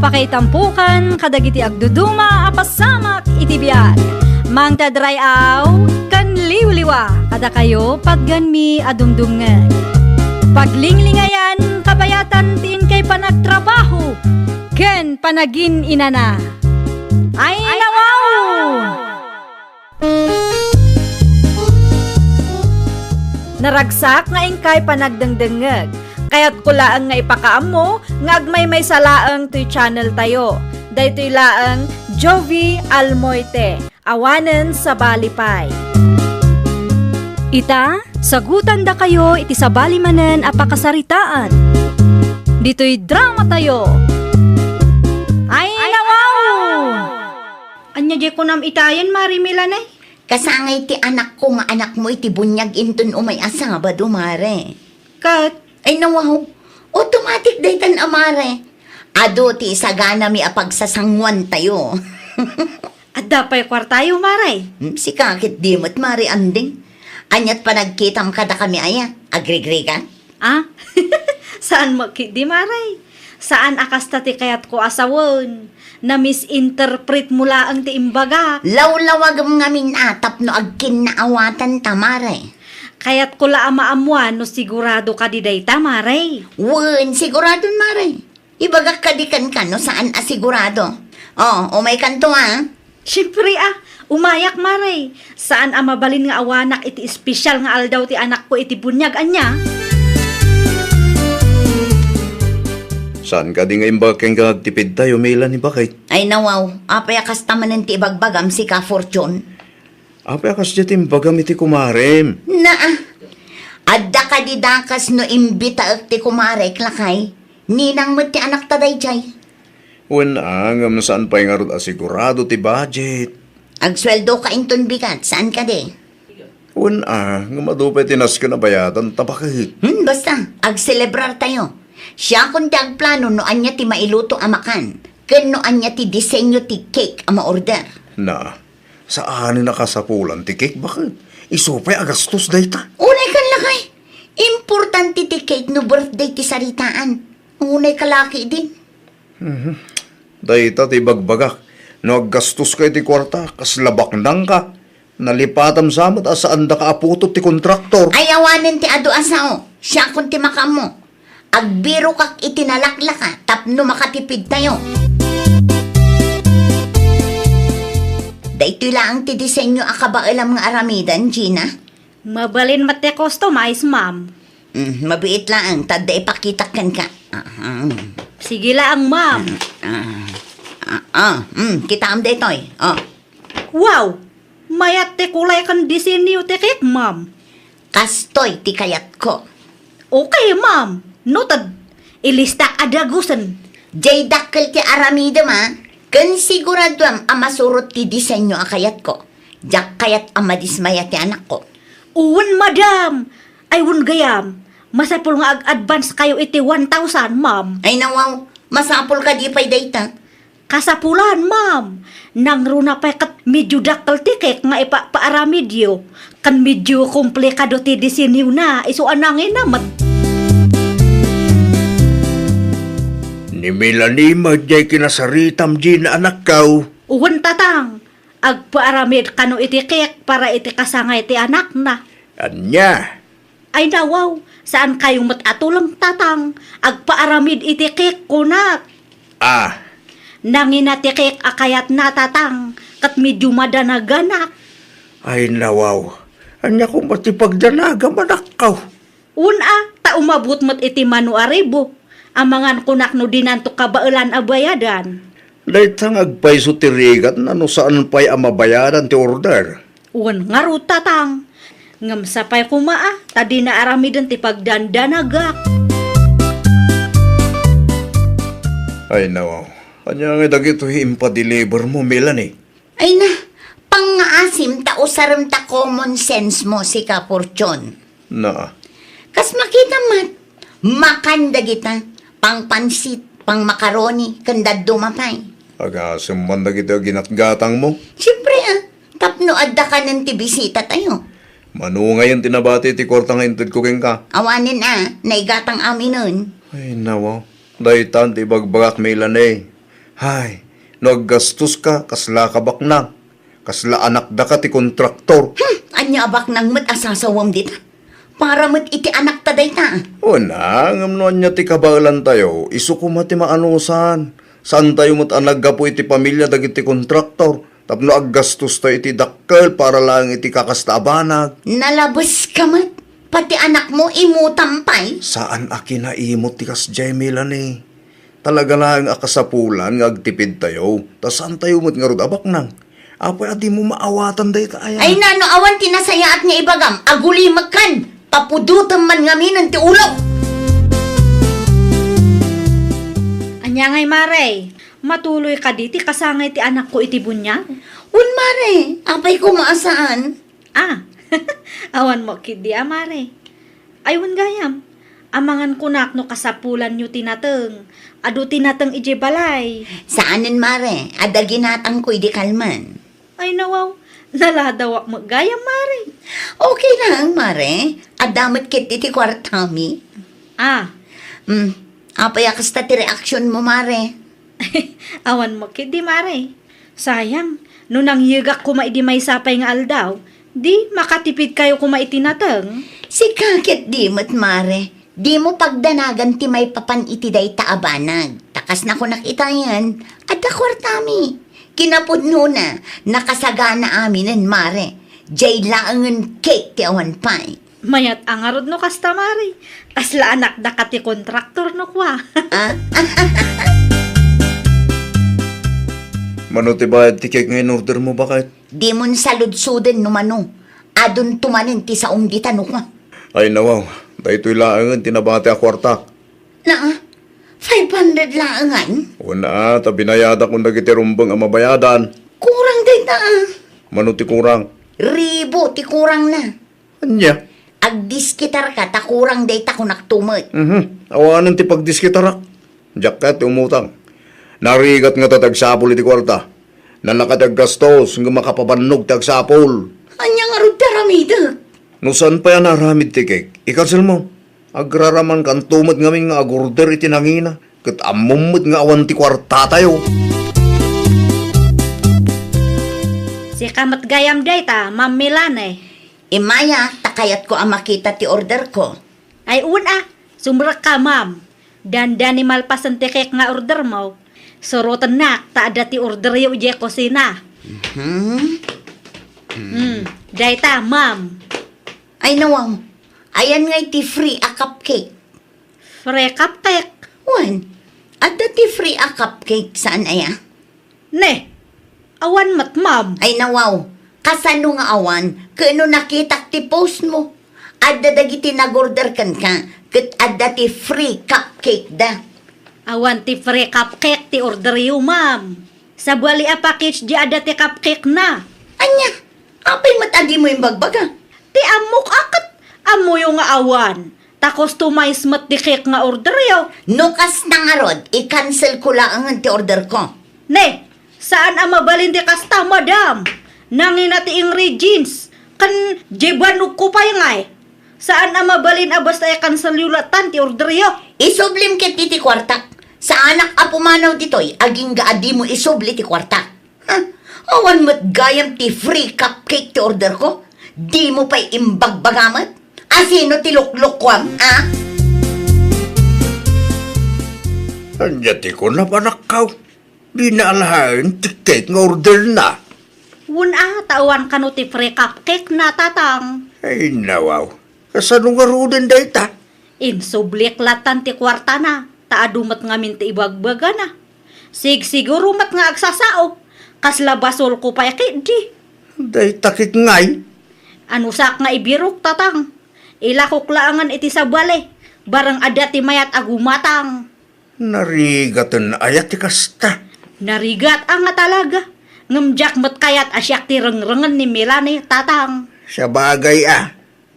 Apakaitampukan kadagiti agduduma apasamak iti biag. Mangtadrayaw kan liwliwa kada kayo padganmi adumdumngeg. Paglinglingayan kabayatan tin kay panagtrabaho ken panagin inana. Ay nawaw! Naragsak nga ingkay panagdengdengeg. Kaya't kulaang nga ipakaam mo, nga agmay salaang to'y channel tayo. Daytoy laang Jovi Almoite, awanen sa balipay. Ita, sagutan da kayo iti sa balimanen apakasaritaan. Dito'y drama tayo. Ay nawaw! Anya di ko nam itayan, Marimelanay? Kasangay ti anak ko nga anak mo iti bunyag intun umay asaba dumare. Kat, Ay nawaw, automatic daytan amare. Ado ti isagana mi apagsasangwan tayo. at dapay kwartayo, Maray. Si kakit dimot mari anding. Anyat pa nagkitam kada kami aya. Agrigri ka? Ah? Saan makidi, Maray? Saan akasta ti kayat ko asawon? Na misinterpret mula ang ti imbaga. Lawlawag nga minatap no agkin na awatan tamare. Kaya't ko la amaamuan no sigurado ka di dayta, Maray. Wen, sigurado mare. Ibagak kadikan ka no saan asigurado. Oh, umay kanto ah. Siyempre umayak, Maray. Saan mabalin nga awanak iti espesyal nga aldaw ti anak ko iti bunyag anya? Saan ka di nga imbakeng kagtipid tayo, Mela ni Bakit? Ay nawaw, apay akastaman ti ibagbagam si ka Fortune. Apa akas diyatim bagam iti kumarem? Adda ka di dakas no imbita ak ti kumarek lakay. Ninang mo ti anak taday jay. Wen ang saan pa nga ron asigurado ti budget? Agsweldo ka inton bigat, saan ka di? Wen nga madupay tinas ka na bayatan tabakit. Basta, agselebrar tayo. Siya kung ti agplano no anya ti mailuto amakan. Ken no anya ti disenyo ti cake ama order. Na, saan nakasapulan ti cake? Bakit? Isupay agastos dayta. Unay kan lakay. Importante ti cake no birthday ti saritaan. Unay kalaki din. Dayta ti bagbagak. No aggastos kay ti kwarta, kaslabak nang ka. Nalipatam samot asaan da ka aputot ti kontraktor. Ay awanin ti ado asao. Siya kung ti makamo. Agbiro kak itinalaklaka tapno makatipid tayo. Daytoy lang ti disenyo akabailam nga aramidan, Gina. Mabalin mate customize, ma'am. Mabiit lang, tadda ipakitakan ka. Sige lang, ma'am. Kita am daytoy. Wow! Mayat te kulay kan disenyo te cake, ma'am. Kastoy ti kayat ko. Okay, ma'am. Noted. Ilista adagusan. Jay dakkel ti aramida ma. Kan sigurado ang amasurot ti disenyo akayat ko. Jak kayat amadismaya ti anak ko. Uwan, madam. Ay, wun gayam. Masapul nga ag-advance kayo iti 1,000, ma'am. Ay nawaw, masapol ka di pa'y dayta. Kasapulan, ma'am. Nang runa pa kat medyo daktal tikek nga ipapaaramidyo. Kan medyo komplikado ti disenyo na. Iso anangin namat. Ni Melanie madyay kinasaritam Gina anak kau. Uwan tatang. Agpaaramid kano iti kek para iti kasangay ti anak na. Anya? Ay nawaw, saan kayong matatulang tatang? Agpaaramid iti kek kunak. Nanginatikik akayat na tatang, kat medyo madanaganak. Ay nawaw. Anya kung matipagdanaga manakaw. Ta umabot mat iti manu aribo. Amangan kunak no dinanto kabailan abayadan. Daytang agpaiso ti rigat na no saan pa'y amabayaran ti order. Nga ro tatang. Ngam sapay kumaa, tadi na aramidan ti pagdandanagak. Ay nawaw. Anya nga dagito impa-deliver mo, Melanie. Ay na, pangaasim ta usaram ta common sense mo si ka Fortune. Na, Kas makita mat, makanda kita. Pang pansit, pang makaroni, kandad dumapay. agasam man dagito ginatgatang mo. Siyempre tapno adda ka ng tibisita tayo. Manu ngayon tinabati ti kwarta nga intid ko keng ka. Awanin naigatang amin nun. Ay nawaw. Daytan ti bagbagak Melanie. Hay, naggastos ka, kasla ka baknang. Kasla anak da ka ti kontraktor. Anya abak nang mat asasawam dita. Para mat iti anak taday ta. O na, ngamnoan niya ti kabalan tayo, isuko mati maanusan. Saan tayo mat anaggapo iti pamilya dagiti kontraktor. Tapno aggastos tayo iti dakkel para lang iti kakastabanag. Nalabas ka mat. Pati anak mo imutampay. Saan aki na imot ti kas Jemilan eh. Talaga lang akasapulan nga agtipid tayo. Ta saan tayo mat nga rod abak nang. Apay adi mo maawatan day tayo. Ay nano awan tinasaya at nga ibagam. Aguli magkan. Papudutan man ngamin ang ti ulo. Anya ngay Mare, matuloy ka diti kasangay ti anak ko iti bunya? Un mare, apay ko maasaan. Ah, awan mo kidi Mare. Aywan gayam, amangan kunak no kasapulan nyo tinateng. Adu tinateng ije balay. Saanin mare, ada ginatang ko di kalman. Ay nawaw, naladawak mo gayam Mare. Okay lang mare, adamit kit iti kwartami. Ah, Apay akasta ti reaksyon mo mare. awan mo kidi Mare. Sayang, no nang yigak ko maidi may sapay nga aldaw, di makatipid kayo kumaitinateng. Si kakit di mo't mare, di mo pagdanagan ti may papan iti day taabanag. Takas na ko nakita yan, ada kwartami. Kinapudno na, nakasagana aminin mare. Jay laangan cake ti awan pay. Mayat angarod no kasta Mare. Kasla anak da kati kontraktor no kwa. Mano ti bayad ti cake ngayon order mo bakit? Di mon saludsuden no mano. Adon tumanin ti saong di tanong nga. Ay nawaw, dahito ilaangan tinabati a kwarta. Na, 500 laangan? O na, tabinayada kung dagiti rumbang ang mabayadan. Kurang day ta. Mano ti kurang? Ribo ti kurang na. Anya? Agdiskitar ka, ta kurang day ta kung naktumot. Awanan ti pagdiskitarak. Jacket umutang. Narigat nga tatagsapol iti kwarta. Nalakad gastos nga makapabanog tagsapol. Anya nga rod taramida. No saan pa yan naramid ti cake? Ikansel mo. Agraraman kan tumot ngamin nga agorder iti nangina. Kat amumot nga awan ti kwarta tayo. Si kamat gayam day ta, Ma'am Milane. Imaya, takayat ko ang makita ti order ko. Ay una, sumrak ka ma'am. Dandan ni malpasan ti kek nga order mo. Surutan na, taada ti order yung uje kusina. Day ta, ma'am. Ay nawaw, ayan nga ti free a cupcake. Free cupcake. Wan, ada ti free a cupcake saan aya? Ne, awan mat ma'am. Ay nawaw, kasano nga awan, kano nakita ti post mo. Ada dagiti nag-order kan ka, kat ada ti free cupcake da. Awan ti free cupcake ti order yung ma'am. Sa buwali a package di ada ti cupcake na. Anya, apay matagi mo yung bagbaga. Ti amok akat. Amo yung nga awan. Ta customize mat ti cake nga order yo. Nukas na nga rod, i-cancel ko lang ang ti order ko. Ne, saan ang mabalin ti kasta, madam? Nangin na ti ingredients. Kan jebanug ko pa yung ay. Saan ang mabalin abas ay cancel yulatan ti order yo? Isublim ket ti kwarta. Sa anak a pumanaw ditoy, aging gaadi mo isubli ti kwarta. Ha? Awan mo't gayam ti free cupcake ti order ko? Di mo pa'y imbagbagamat? Asino ti lukluk ko ha? Anya ti ko na panakaw. Di na alahan ti cake nga order na. Wuna, tawan ka no ti free cupcake na tatang. Ay nawaw. Kasano nga ruden day ta? Insublik latan ti kwarta na. Taadumat ngamin ti ibagbaga na. Siguro mat nga agsasao. Kasla basol ko pa yakidi. Day takit ngay. Ano sak nga ibirok tatang. Ilakok laangan iti sabale. Barang ada ti mayat agumatang. Narigatan ayat ti kasta. Narigat ang nga talaga. Ngamjak mat kayat asyak ti rengrengan ni Milane tatang. Sa bagay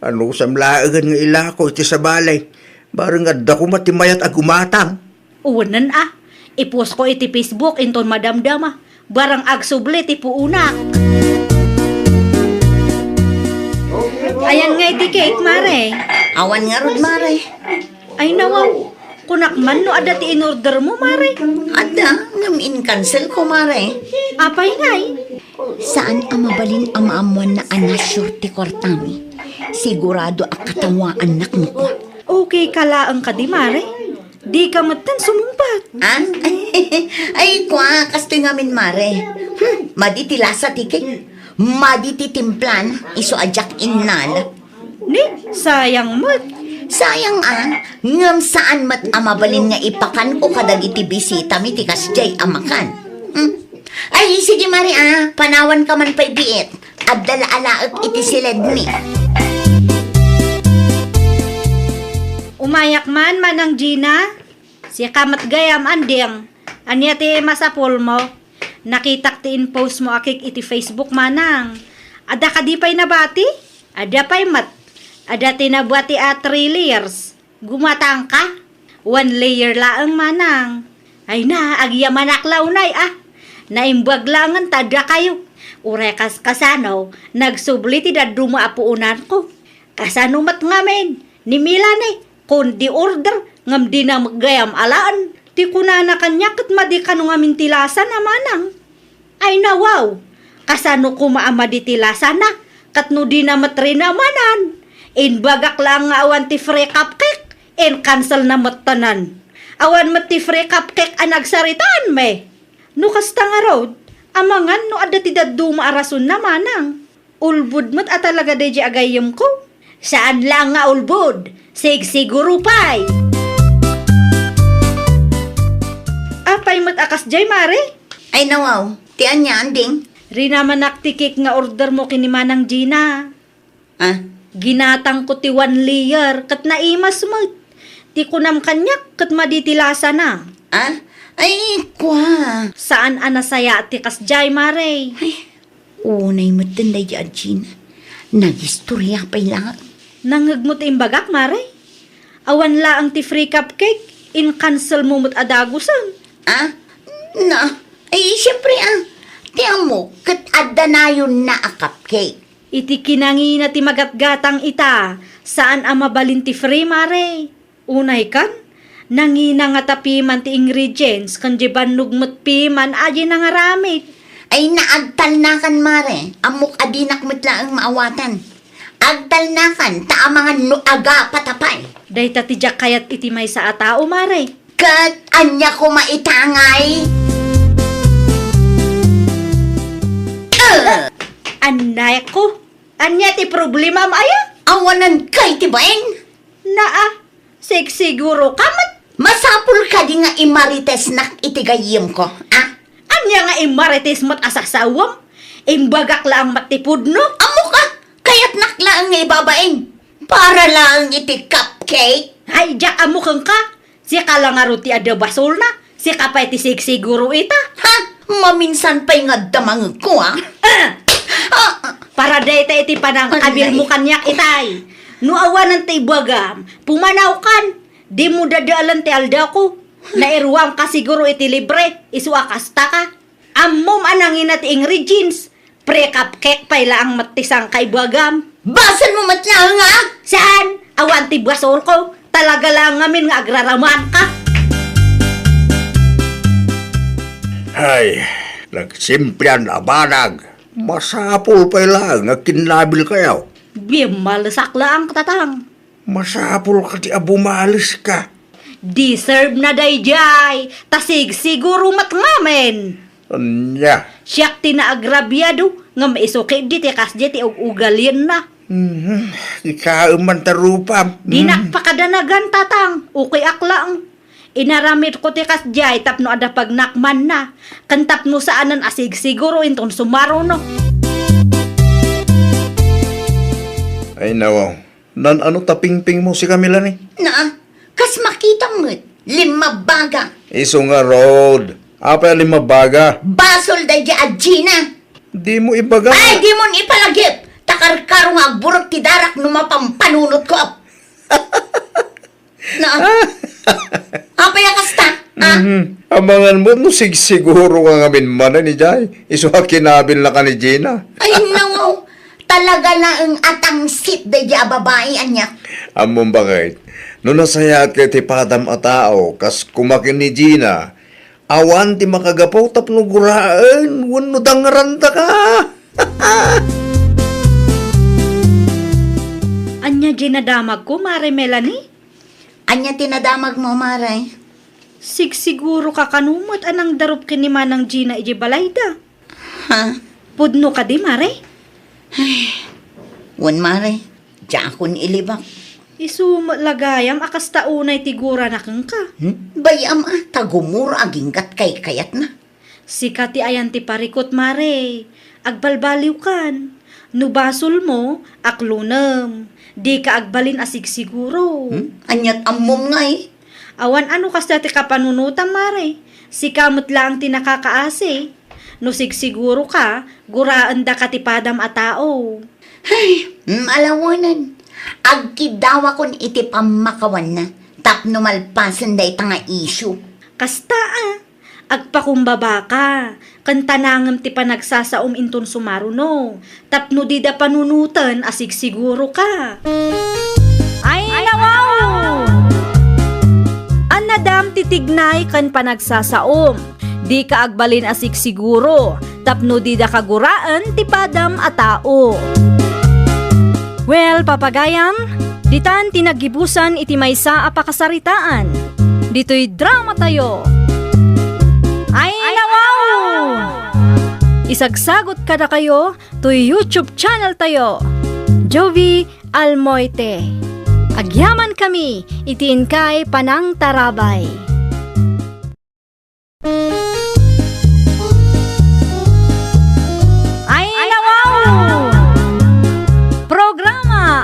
Ano samlaagan nga ilako iti sa balay. Barang adda ko matimayat agumatang. Uwanan Ipos ko iti Facebook inton madamdama. Barang agsubli ti puunak. Ayan nga iti cake, Mare. Awan nga rod, mare. Ay nawaw. Kunakman no ada ti in-order mo, Mare. Ada, ngam in-cancel ko, Mare. Apay ngay. Saan ang mabalin ang maamuan na anasyur ti kwartami? Sigurado ang katawa anak mo ko. Okay kalaang ka di, Mare. Di ka matan sumumpat. Ah? Ay, kwa, kastoy ngamin, Mare. Maditilasa tikik. Madititimplan, iso ajak innal. Ni, sayang mat. Sayang ngam saan mat amabalin nga ipakan o kadagiti bisita mi ti kasjay amakan. Ay, sige Mari panawan ka man pa'y biit. Abdala-alaak iti silid mi. Umayak man manang Gina. Siya kamat gayam anding. Anya ti masapol mo. Nakitak ti in-post mo akik iti Facebook manang. Ada ka di pa'y nabati? Ada pa'y mat. Ada tinabuati 3 layers. Gumatang ka? 1 layer laang manang. Ay na, agya manaklaw nay Naimbag langan tada kayo. Urekas kasano, nagsubli ti daduma apuunan ko. Kasano mat ngamen, ni Milane, kundi order, ngam di na maggayam alaan. Ti kunana kanya kat madi kanu ngamin tilasan na manang. Ay na wow, kasano kumaama di tilasan na, kat no di na matrina manan. In bagak lang nga awan ti free cupcake, in cancel na matanan. Awan mat ti free cupcake ang nagsaritaan me. No kasta nga road, amangan no ada ti daduma arason na manang. Ulbud mat at talaga de di agayam ko. Saan lang nga ulbud? Siguro pay. Apay mat akas jay Mare? Ay nawaw, ti anya anding. Rina manak ti cake nga order mo kini manang Gina. Ginatang ko ti 1 layer, kat naimas mo. Ti kunam kanyak, kat maditilasa na. Ay, kwa. Saan anasaya ti kasjay, Mare? Ay, unay mo tinday di Gina. Nagistorya pa'y lang. Nangagmot imbagak, Mare? Awan laang ti free cupcake, in-cancel mo mo't adagusan. Ay, siyempre ti amo, kat adda na yun na a cupcake. Iti kinangina ti magatgatang ita, saan ang mabalin ti free, Mare? Unay kan, nangina nga tapiman ti ingredients, kan di bannog mo't piman, aji nangaramit. Ay, naagtal na kan, Mare. Amok adinak mitla ang maawatan. Agtal na kan, ta mga nuaga patapay. Day tatijak kayat iti may sa atao, Mare. Kat anya ko maitangay. Anay ko, anya ti problema maya? Awanan kay tibain. Siguro kamat. Masapul ka di nga imarites nak itigayim ko, Anya nga imarites mo't asasawam? Imbagak lang matipod no? Amo ka, kaya't naklaan nga ibabain. Para lang iti cupcake. Ay, jak amukang ka. Siya ka lang nga ruti ada basol na. Siya ka pa iti siguro ita. Maminsan pa'y nga damang ko, Para dayta iti panang kabil mo kanyak itay. No awanan ti bagam, pumanaw kan. Di mo dadaalan ti alda ko. Nairuwang ka siguro iti libre, iswa kasta ka. Ammom anangin at ingredients. Pre-cupcake pa'y laang matisang kay bagam. Basan mo matlang Saan? Awan ti basol ko. Talaga lang ngamin nga agraraman ka. Ay, nagsimpian abanag. Masapul pa lang, nagkinlabil kayaw. Bimalasak lang tatang. Masapul ka ti abumalis ka. Deserve na dayjay. Tasig siguro matngamen. Anya. Siyak tinaagrabyado. Nga maisuki di ti kasdi ti ugalin na. Ikauman tarupa. Dinakpakadanagan tatang. Okay aklang. Inaramit ko ti kasjay tapno ada pagnakman na. Kantap no saanan asig siguro inton sumaro no. Ay nawaw. Nan ano tapingping mo si Camila ni? Kas makita mo, 5 baga. Iso nga road. Apa 5 baga? Basol da di Gina. Di mo ibaga. Ay, di mo ipalagip. Takar-karo nga burot ti darak numapampanunot ko. Apa ya kasta? Amangan mo no siguro nga ngamin man ni Jay. Iso kinabil na ka ni Gina. Ay, nawaw. Talaga na ang atangsit da di babae anyak. Among bakit? No nasayat kay ti padam a tao, kas kumakin ni Gina, awan ti makagapaw tapno guraan, wano dangaranta ka. Anya ginadamag ko, Mare Melanie? Anya tinadamag mo, Mare? Siguro ka kanumot anang darup kini manang Gina iji balayda. Ha? Pudno ka di, Mare? Wan, Mare. Diyan akong ilibak. Isu lagayam akas taunay tigura na kang ka. Bayam tagumur aginggat kay kayat na. Sika ti ayan ti parikot, Mare. Agbalbaliw kan. Nubasol mo, aklunem. Di ka agbalin asig siguro. Anyat ammom nga eh. Awan ano kas dati ka panunutan, Mare. Sikamot lang ti nakakaasi. No siguro ka, guraan da katipadam a tao. Ay, alawanan. Agkidawa kon iti pamakawan na. Tapno malpasan day tanga issue. Kasta agpakumbaba ka. Kantanangam ti panagsasaom inton sumaruno. Tapno di da panunutan asig siguro ka. Ay nawaw! Anadam titignay kan panagsasaom. Di ka agbalin asig siguro, tapno di da kaguraan ti padam a tao. Well, papagayam, ditan tinagibusan iti maysa a pakasaritaan. Dito'y drama tayo. Ay nawaw! Isagsagot kada kayo to YouTube channel tayo. Jovi Almoite. Agyaman kami, itiin kay Panang Tarabay.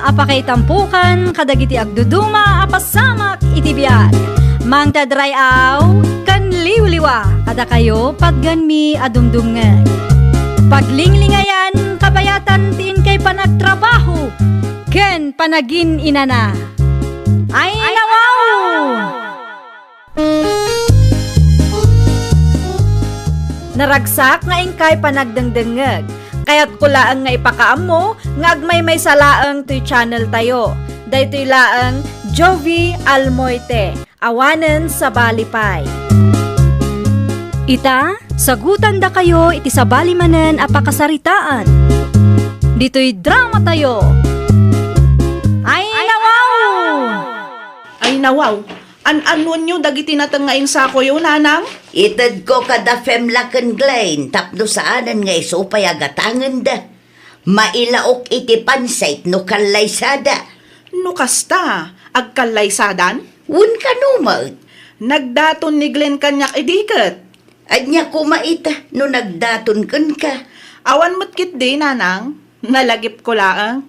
Apakaitampukan, kadagiti agduduma, apasamak, itibiyag. Mang tadrayaw, kan liwliwa, kada kayo, pagganmi, adumdumngag. Paglinglingayan, kabayatan, tiin kay panagtrabaho, ken panagin inana. Ay nawaw! Naragsak nga ingkay panagdengdengeg. Kaya't kulaan nga ipakaam mo, nga agmay may salaang to'y channel tayo. Dahito'y laang Jovi Almoite, awanen sa balipay. Ita, sagutan da kayo iti sa balimanen apakasaritaan. Dito'y drama tayo. Ay nawaw! Ay nawaw, an-anuan nyo dagiti natangain sa ko yun, nanang? Itad ko kada femlaken glain, tapno saanan nga iso payagatangan da. Mailaok iti pansait no kalaysada. No kasta, agkalaysadan? Wun ka numaut. Nagdaton ni Glenn kanyak idikat. Anya kumaita no nagdaton kun ka. Awan matkit di, nanang. Nalagip ko laang.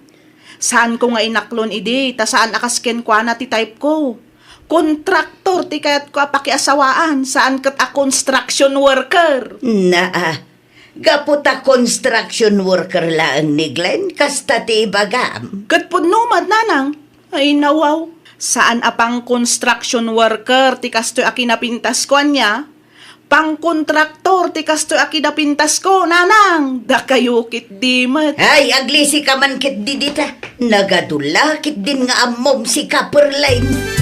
Saan ko nga inaklon idi, ta saan akasken kwa na ti type ko. Kontraktor ti kayat ko apakiasawaan, saan kat a construction worker. Gaputa construction worker lang ni Glenn, kasta ti bagam. Kat punumad, nanang. Ay nawaw. Saan apang construction worker ti kastoy akinapintas ko niya? Pang kontraktor ti kastoy akinapintas ko, nanang. Da kayo kit di mat. Ay, aglisi ka man kit di dita. Nagadula kit din nga amom si Copperline.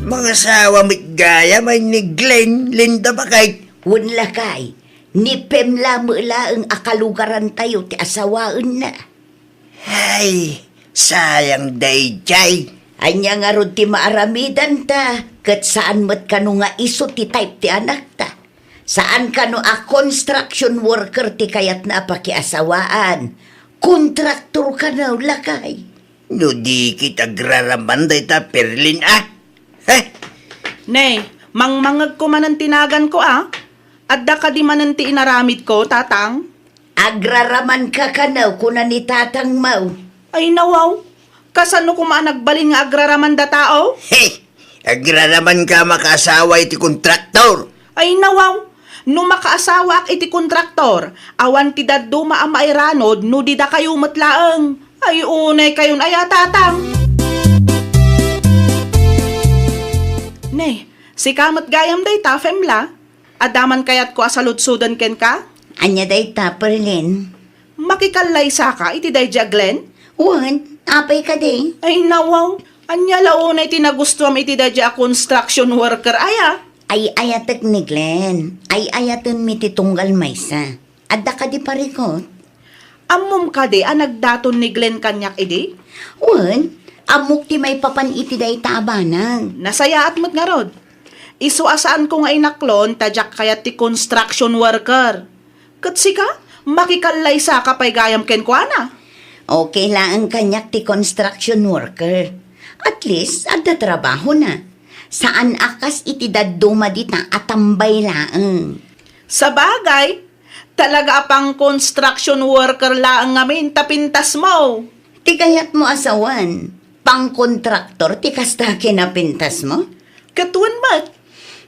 Mga sawa mitgaya may ni Glenn, Linda ba kay? Wun lakay, ni Pemla mula ang akalugaran tayo ti asawaan na. Ay, sayang day jay. Anya nga ron ti maaramidan ta, kat saan mat kano nga iso ti type ti anak ta. Saan kano a construction worker ti kayat na pakiasawaan. Kontraktor ka na lakay. No di kita graraman day ta perlin Nay, mangmangag ko man ang tinagan ko Adda ka di man ang ti inaramid ko, tatang. Agraraman ka kanaw kuna ni tatang mau. Ay nawaw, kasano ko nagbalin nga agraraman da tao? Hey, agraraman ka makasawa iti kontraktor. Ay nawaw, no makaasawa ak iti kontraktor, awan ti daddo maamairanod no di da kayo matlaang. Ay unay kayon ay tatang. Nay, si kamat gayam day ta, femla. Adaman kayat ko asalutsudan ken ka? Anya day ta, Perlin. Makikalay sa ka, iti day Glenn? Wan, apay ka day. Ay nawaw, anya launay tinagusto am iti day construction worker, aya. Ay ayatek ni Glenn. Ay ayaten mi titunggal maysa. Adda ka di parikot. Ammom ka di, nagdaton ni Glenn kanyak idi? Wan, amok ti may papan iti day tabanang. Nasayaat mo't nga rod. Isuasaan ko nga inaklon, tadyak kayat ti construction worker. Katsi ka, makikalay sa kapay gayam ken kwa na. Okay lang ang kanyak ti construction worker. At least, adda trabaho na. Saan akas iti dadduma dita atambay laang. Sa bagay, talaga pang construction worker laang ngamin tapintas mo. Ti kayat mo asawan, pang kontraktor ti kasta kinapintas mo? Katuan mat.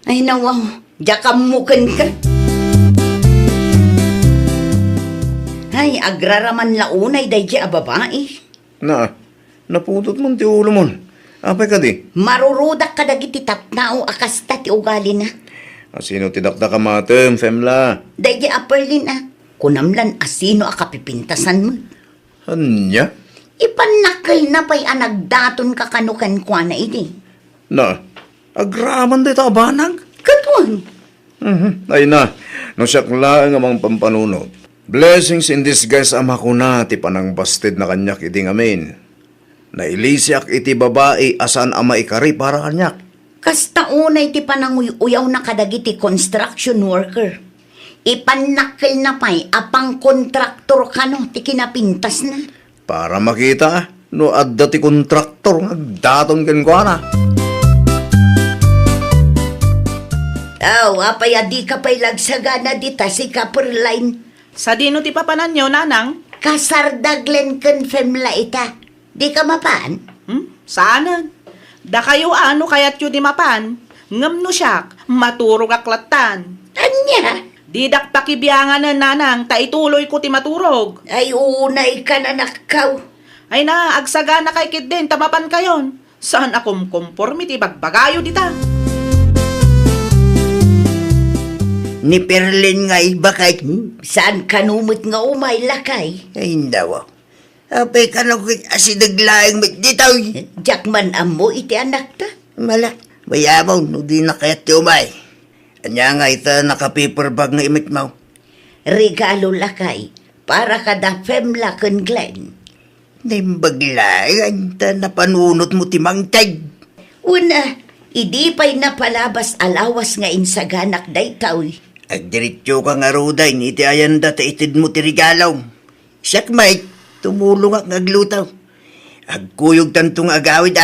Ay nawaw, jakam muken ka. Ay, agraraman launay day di a babae. Na, naputot mo ti ulo mo. Apay ka di? Marurudak ka dagiti tapnao akas ta ti ugali na. Sino ti dakda ka matem, Femla? Day di a Perlin ah. Kunamlan asino a kapipintasan mo. Anya? Ipanakal na pa'y anagdaton ka kanukan kwa na idi. Na, agraman di ta banag? Katuan. Ay na, no siyak lang amang pampanunod. Blessings in disguise ama ko na ti panang bastid na kanyak iti ngamin. Nailisyak iti babae asan ama ikari para kanyak. Kasta unay ti pananguyaw na kadagiti construction worker. Ipanakal na pa'y apang kontraktor ka no, ti kinapintas na. Para makita, no adda ti kontraktor agdaton ken kwa na. Aw, apay adi ka pa'y lagsagana dita si Caperline. Sa dino ti papanan nyo, nanang? Kasardaglen ken femla ita. Di ka mapan? Saanan? Da kayo ano kayat yun di mapan? Ngam no siyak, maturog aklatan. Anya? Didak pakibiyangan na nanang, taituloy ko ti maturog. Ay unay ka na nakaw. Ay na, agsaga na kay kid din, tamapan kayon. Saan akom conformity bagbagayo dita? Ni Perlin nga iba kay... Saan kanumot nga umay lakay? Ay, daw. Apay ka na kung asidaglaing ditaw. Jakman amo iti anak ta. Mala, mayabaw, no di na kaya umay. Anya nga ita naka-paper bag nga imit mo. Regalo lakay para kada femla ken Glenn. Naimbaglaing, anta napanunot mo timang tag. Una, idi pa'y napalabas alawas nga insaganak daytaw. Ag diretsyo ka nga ruday, iti ayanda ta itid mo ti regalaw. Siyak Mike, tumulong ak ngaglutaw. Agkuyog tantong agawid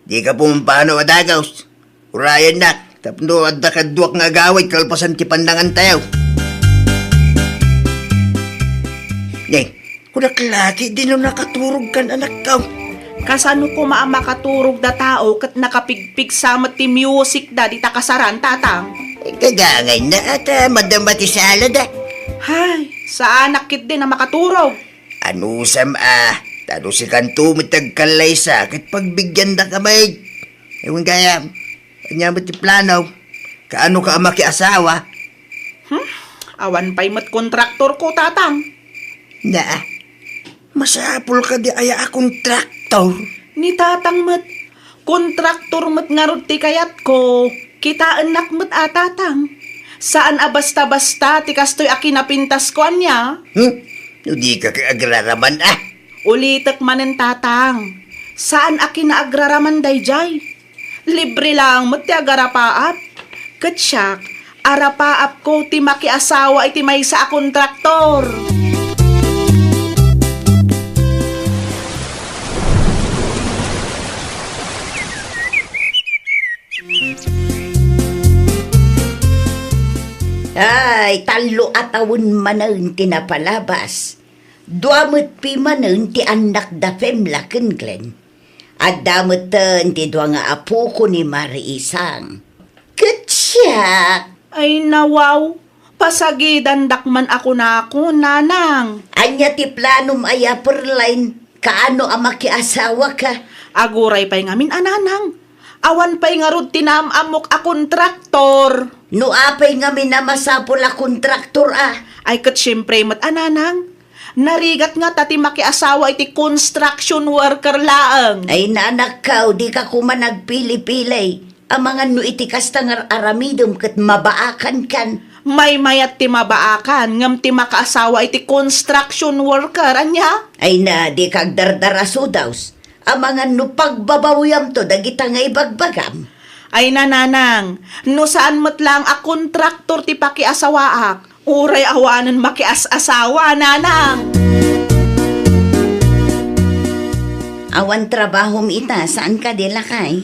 di ka pumampano adagaws. Urayan na, tapno adda kaduak nga agawid kalpasan ti pandangan tayo. Ngay, kunak laki, di no nakaturog kan anak ka. Kasano ko maamakaturog da tao kat nakapigpig sa ti music da di takasaran tatang? Kagangay na at madamati sa alad Hay, sa anak kit din na makaturog. Ano sam talo si kanto matagkalay sakit pagbigyan na kamay. Ewan kaya, kanya mo ti plano, kaano ka ama ki asawa? Awan pa'y mat kontraktor ko tatang. Na, masapol ka di aya akong traktor. Ni tatang mat, kontraktor mat nga rod ti kayat ko. Kita anak mat tatang. Saan basta-basta ti kastoy akinapintas ko anya? Hindi ka kaagraraman Ulitak manen tatang. Saan akinaagraraman dayjay? Libre lang mat ti agarapaap. Katsyak, arapaap ko ti makiasawa iti may sa kontraktor. Ay, talo atawon manen tinapalabas. Duamot pi manen ti anak da femla ken Glenn. At damutan ti dua nga apo ko ni Mari Isang. Katsyak! Ay nawaw, pasagidan dakman ako na ako, nanang. Anya ti planum aya Perline, kaano ang makiasawa ka? Aguray pa'y ngamin ananang. Awan pa'y nga rod tinamamok a kontraktor. No apay nga minamasapol a kontraktor Ay kat syempre mat ananang. Narigat nga tati makiasawa iti construction worker laang. Ay nanakaw, di ka kuma nagpili-pilay. Ang mga no iti kastangar aramidom kat mabaakan kan. May mayat ti mabaakan, ngam ti makaasawa iti construction worker, anya? Ay na, di kag dardaraso daws. Ang mga no pagbabawiyam to, dagita nga ibagbagam. Ay nananang, no saan mat lang a kontraktor ti pakiasawaak, uray awanan makias-asawa, nanang. Awan trabaho ita, saan ka di lakay?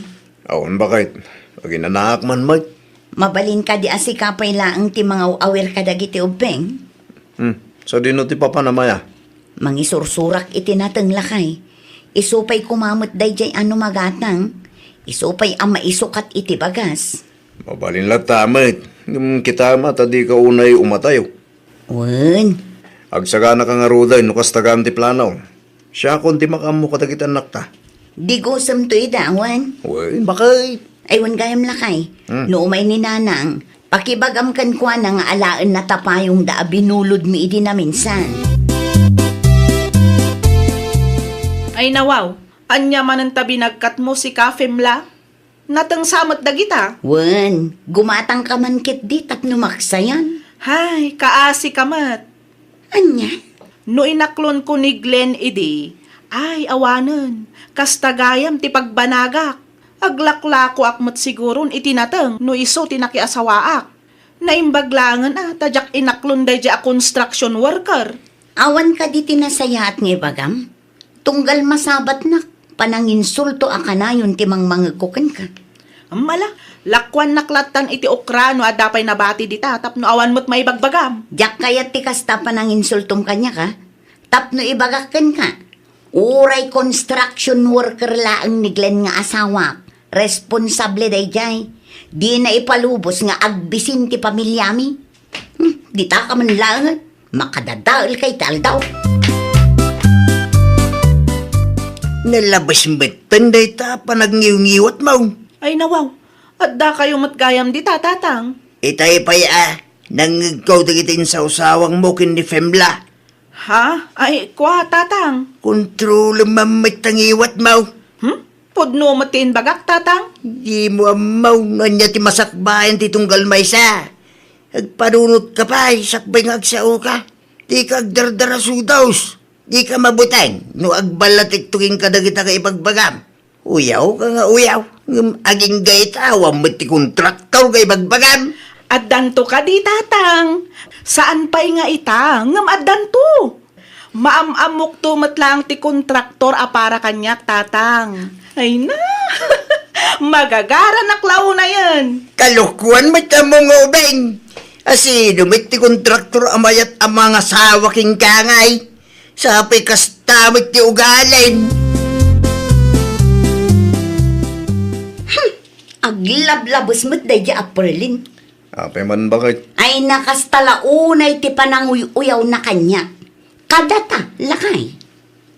Awan bakit? Pag inanak man, Mike. Mabalin ka di asikapay laang ti mga awir ka dagiti ubeng. So dino ti papanamaya. Mangisursurak iti nateng lakay. Isupay kumamot dayjay ano magatang. Isupay ang maisukat iti bagas. Mabalin lang tamit. Yung kita mata di ka unay umatayo. Wen, Agsagana ka nga ruday, nukas tagaan ti planaw. Siya kung ti makamu katagitan nakta. di gusam to idawan. Uy, bakit? Aywan gayam lakay. No umay ni nanang, pakibagam kan kwa na nga alaan na tapayong da binulod mi idi na minsan. Ay nawaw, anya man ang tabi nagkat mo si Kafemla? Natang samot dagita. Wen, gumatang ka man kit di tapno maksayan. Hay, kaasi kamat. Anya? No inaklon ko ni Glenn idi, ay awanan, kastagayam ti pagbanagak. Aglaklako akmat siguron itinatang no iso tinakiasawaak. Naimbaglangan tadyak inaklon day a construction worker. Awan ka di tinasayaat nga bagam. Tunggal masabat na, pananginsulto akanayon timang mangakukan ka. Mala, lakwan naklatan iti okrano at dapay nabati di tatap no awan mo't may bagbagam. Diyak kayat ti kasta pananginsultom kanya ka, tapno ibagakan ka. Uray construction worker laang ni Glenn nga asawa. Responsable day jay. Di na ipalubos nga agbisin ti pamilyami. Di ta ka man langan. Makadadaol kay taldaw. Nalabas betan day ta panagniw-ngiwat mo. Ay nawaw, at da kayo matgayam di tatatang. Itay pa'y nangagaw dagitin sa usawang mo kin ni Femla. Ha? Ay, kwa tatang. Kontrol mamit ang iwat mo. Pudno matin bagak tatang? Di mo amaw nga niya ti masakbayan ti tunggal may sa. Agparunot ka pa, sakbay nga agsao ka. Di ka agdardarasudaws. Di ka mabutang, no agbalatik tuking kadagita ka ipagbagam. Uyaw ka nga uyaw. Aging gayta, wamit ti kontraktor ka ipagbagam. At danto ka di tatang. Saan pa'y nga ita? Ngam at danto. Maamamok to matlang ti kontraktor para kanyak tatang. Ay na, magagara na klaw na yan. Kalukuan mo ta mong ubeng. Asi, dumit ti kontraktor amayat ang mga sawaking kangay. Sapay kastamit ti ugalin. Aglablabos mo't day ja Aprilin. Apay man bakit? Ay nakastalaunay ti pananguyaw na kanya. Kadata, lakay.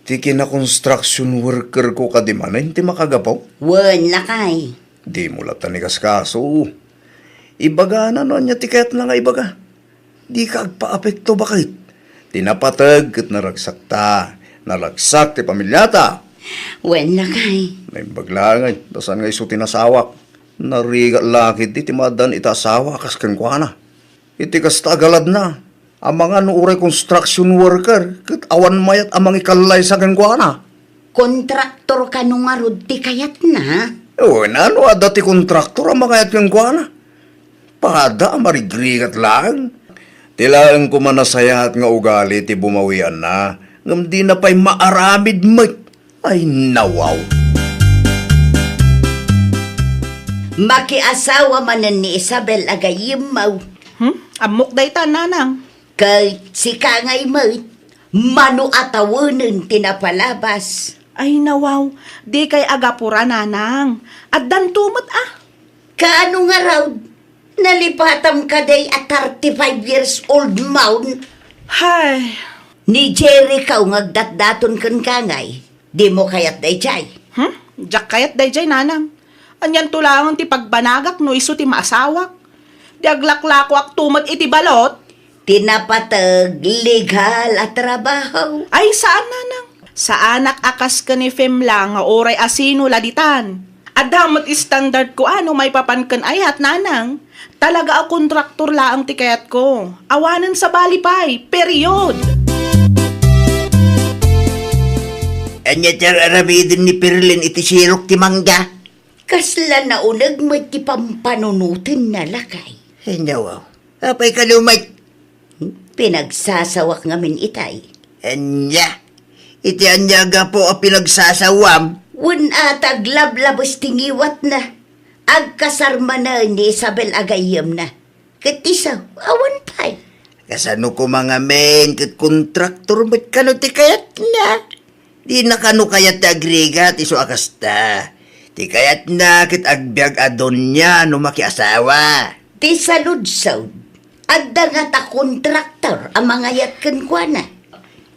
Ti kina-construction worker ko kadimanay, hindi makagapaw. Wen, lakay. Di mo latan ni kaskaso. Ibaga na no niya tiket na nga ibaga. Di ka agpa-apekto bakit? Tinapatag kat naragsak ta. Naragsak ti pamilyata. Wen, lakay. May baglangay. Dasan nga iso tinasawak. Narigat lakit di timadan itasawa kas kankwana. Iti kasta agalad na. Ang mga nuuray construction worker, kat awan mayat amang ikalay sa kankwana. Kontraktor ka nung arod ti kayat na. O, ano dati kontraktor ang mga kankwana? Pada, marigrigat lang. Tilaan ko manasayahat nga ugali ti bumawian na. Ngam di na pa'y maaramid mo. Ay, nawaw. Makiasawa manan ni Isabel agayimaw. Amok day ta nanang. Kay si Kangay mo't manu atawanan tinapalabas. Ay nawaw, di kay agapura nanang. At dantumot Kaano nga raw, nalipatam ka day at 35 years old maun. Hay, Ni Jerry ka ngagdatdaton kan Kangay. Di mo kayat day jay. Jak kayat day jay nanang. Anyan tulangan ti pagbanagak no iso ti maasawak. Di aglaklako ak tumat iti balot. Tinapatag legal at trabaho. Ay, saan nanang? Sa anak akas ka ni Fem lang nga oray asino laditan. Adamot standard ko ano may papankan ayat nanang. Talaga a kontraktor laang tikayat ko. Awanan sa balipay, period. Anya tiyar aramidin ni Perlin iti sirok ti mangga. Kasla na unag mo ti pampanunutin na lakay. Anya wow. Apay kalumay. Pinagsasawak ngamin itay. Anya. Iti anya ga po a pinagsasawam. Wen atag lablabos tingiwat na. Agkasarma na ni Isabel agayam na. Katisaw, awan pa'y. Kasano ko mga men, kat kontraktor ba't kano ti kayat na? Di na kano kayat ti agregat iso akasta. Ti kayat na kit agbyag adon niya no makiasawa. Ti saludsawd. Adda nga ta kontraktor ang mga yatkan kwa na.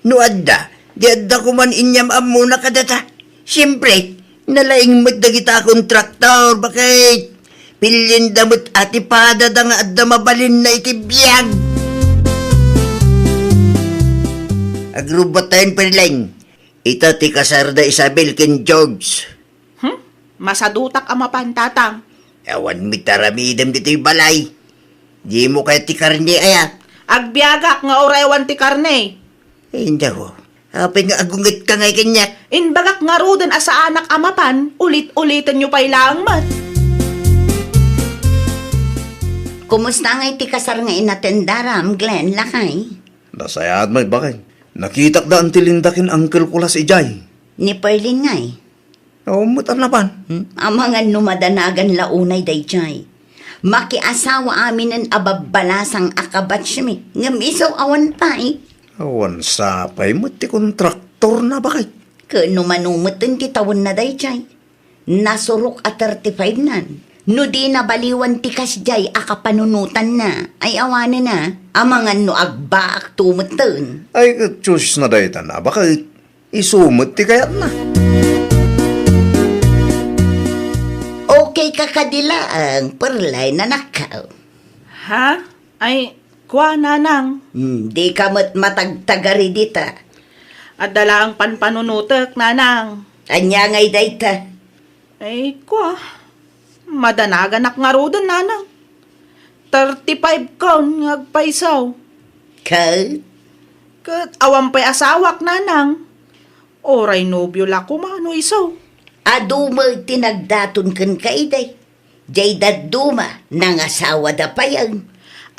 No adda, di adda ko man inyam amuna kadata. Siyempre, nalaing magdagita kontraktor, bakit? Pilin damot ati padada nga adda mabalin na itibiyag. Agrubatayin perleng. Ita ti kasarda Isabel ken George. Masadutak ang mapantatang. Awan mi taramidam dito'y balay. Di mo kaya ti karne aya. Agbiagak nga oraywan ti karne. Hindi ko. Apay nga agungit ka ngay kanya. Inbagak nga roden asa anak amapan, ulit-ulitan nyo pa'y lang mat. Kumusta nga iti kasar nga inatendaram, Glenn, lakay? Nasayad may bakay. Nakitak da ang tilindakin angkel ko las ijay. Ni Perlin ngay. Umutan na pan. Ang mga numadanagan launay dayjay. Makiasawa amin ang ababalasang akabatch mi. Ngamiso awan pa eh. Awan sapay mo ti kontraktor na bakay. Kano manumutin ti tawon na dayjay. Nasurok at 35 nan. No di na baliwan ti kasjay akapanunutan na. Ay awanan na. Amangan no agbaak tumutun. Ay katsyos na dayta na bakay. Isumot ti kayat na. Okay kakadilaang perlay na nakaw. Ha? Ay, kwa nanang. Di ka matagtagari dita. At dala ang panpanunutak nanang. Anya ngay dayta. Ay, kwa. Madanagan nga roden nanang. 35 kaun ngagpaisaw. Ka? Kat awang pa'y asawak nanang. Oray nobyo la kumano isaw. Aduma tinagdaton kan kaiday. Jay daduma nang asawa da payang.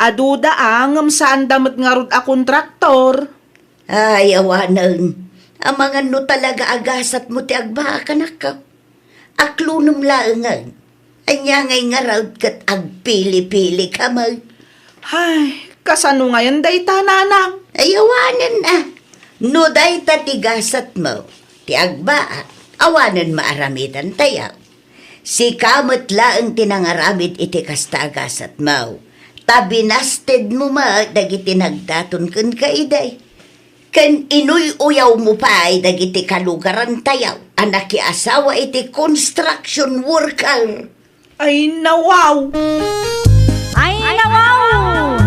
Aduda angam saan damat nga rod a kontraktor. Ay awanan. Ang mga no talaga agasat mo ti agbaka na ka. Aklunum laangan. Anya ngay nga raw kat agpili-pili ka mag. Ay, kasano ngayon dayta nanang? Ay awanan na. No dayta tigasat mo. Ti agba. Awanan maaramitan tayaw. Si kamot laang tinangaramid iti kastagasat mo. Tabinasted mo ma, dagiti nagdaton kun kaiday. Kan inuy uyaw mo pa ay dagiti kalugaran tayaw. Anak asawa iti construction worker. Ay, nawaw! Ay, nawaw!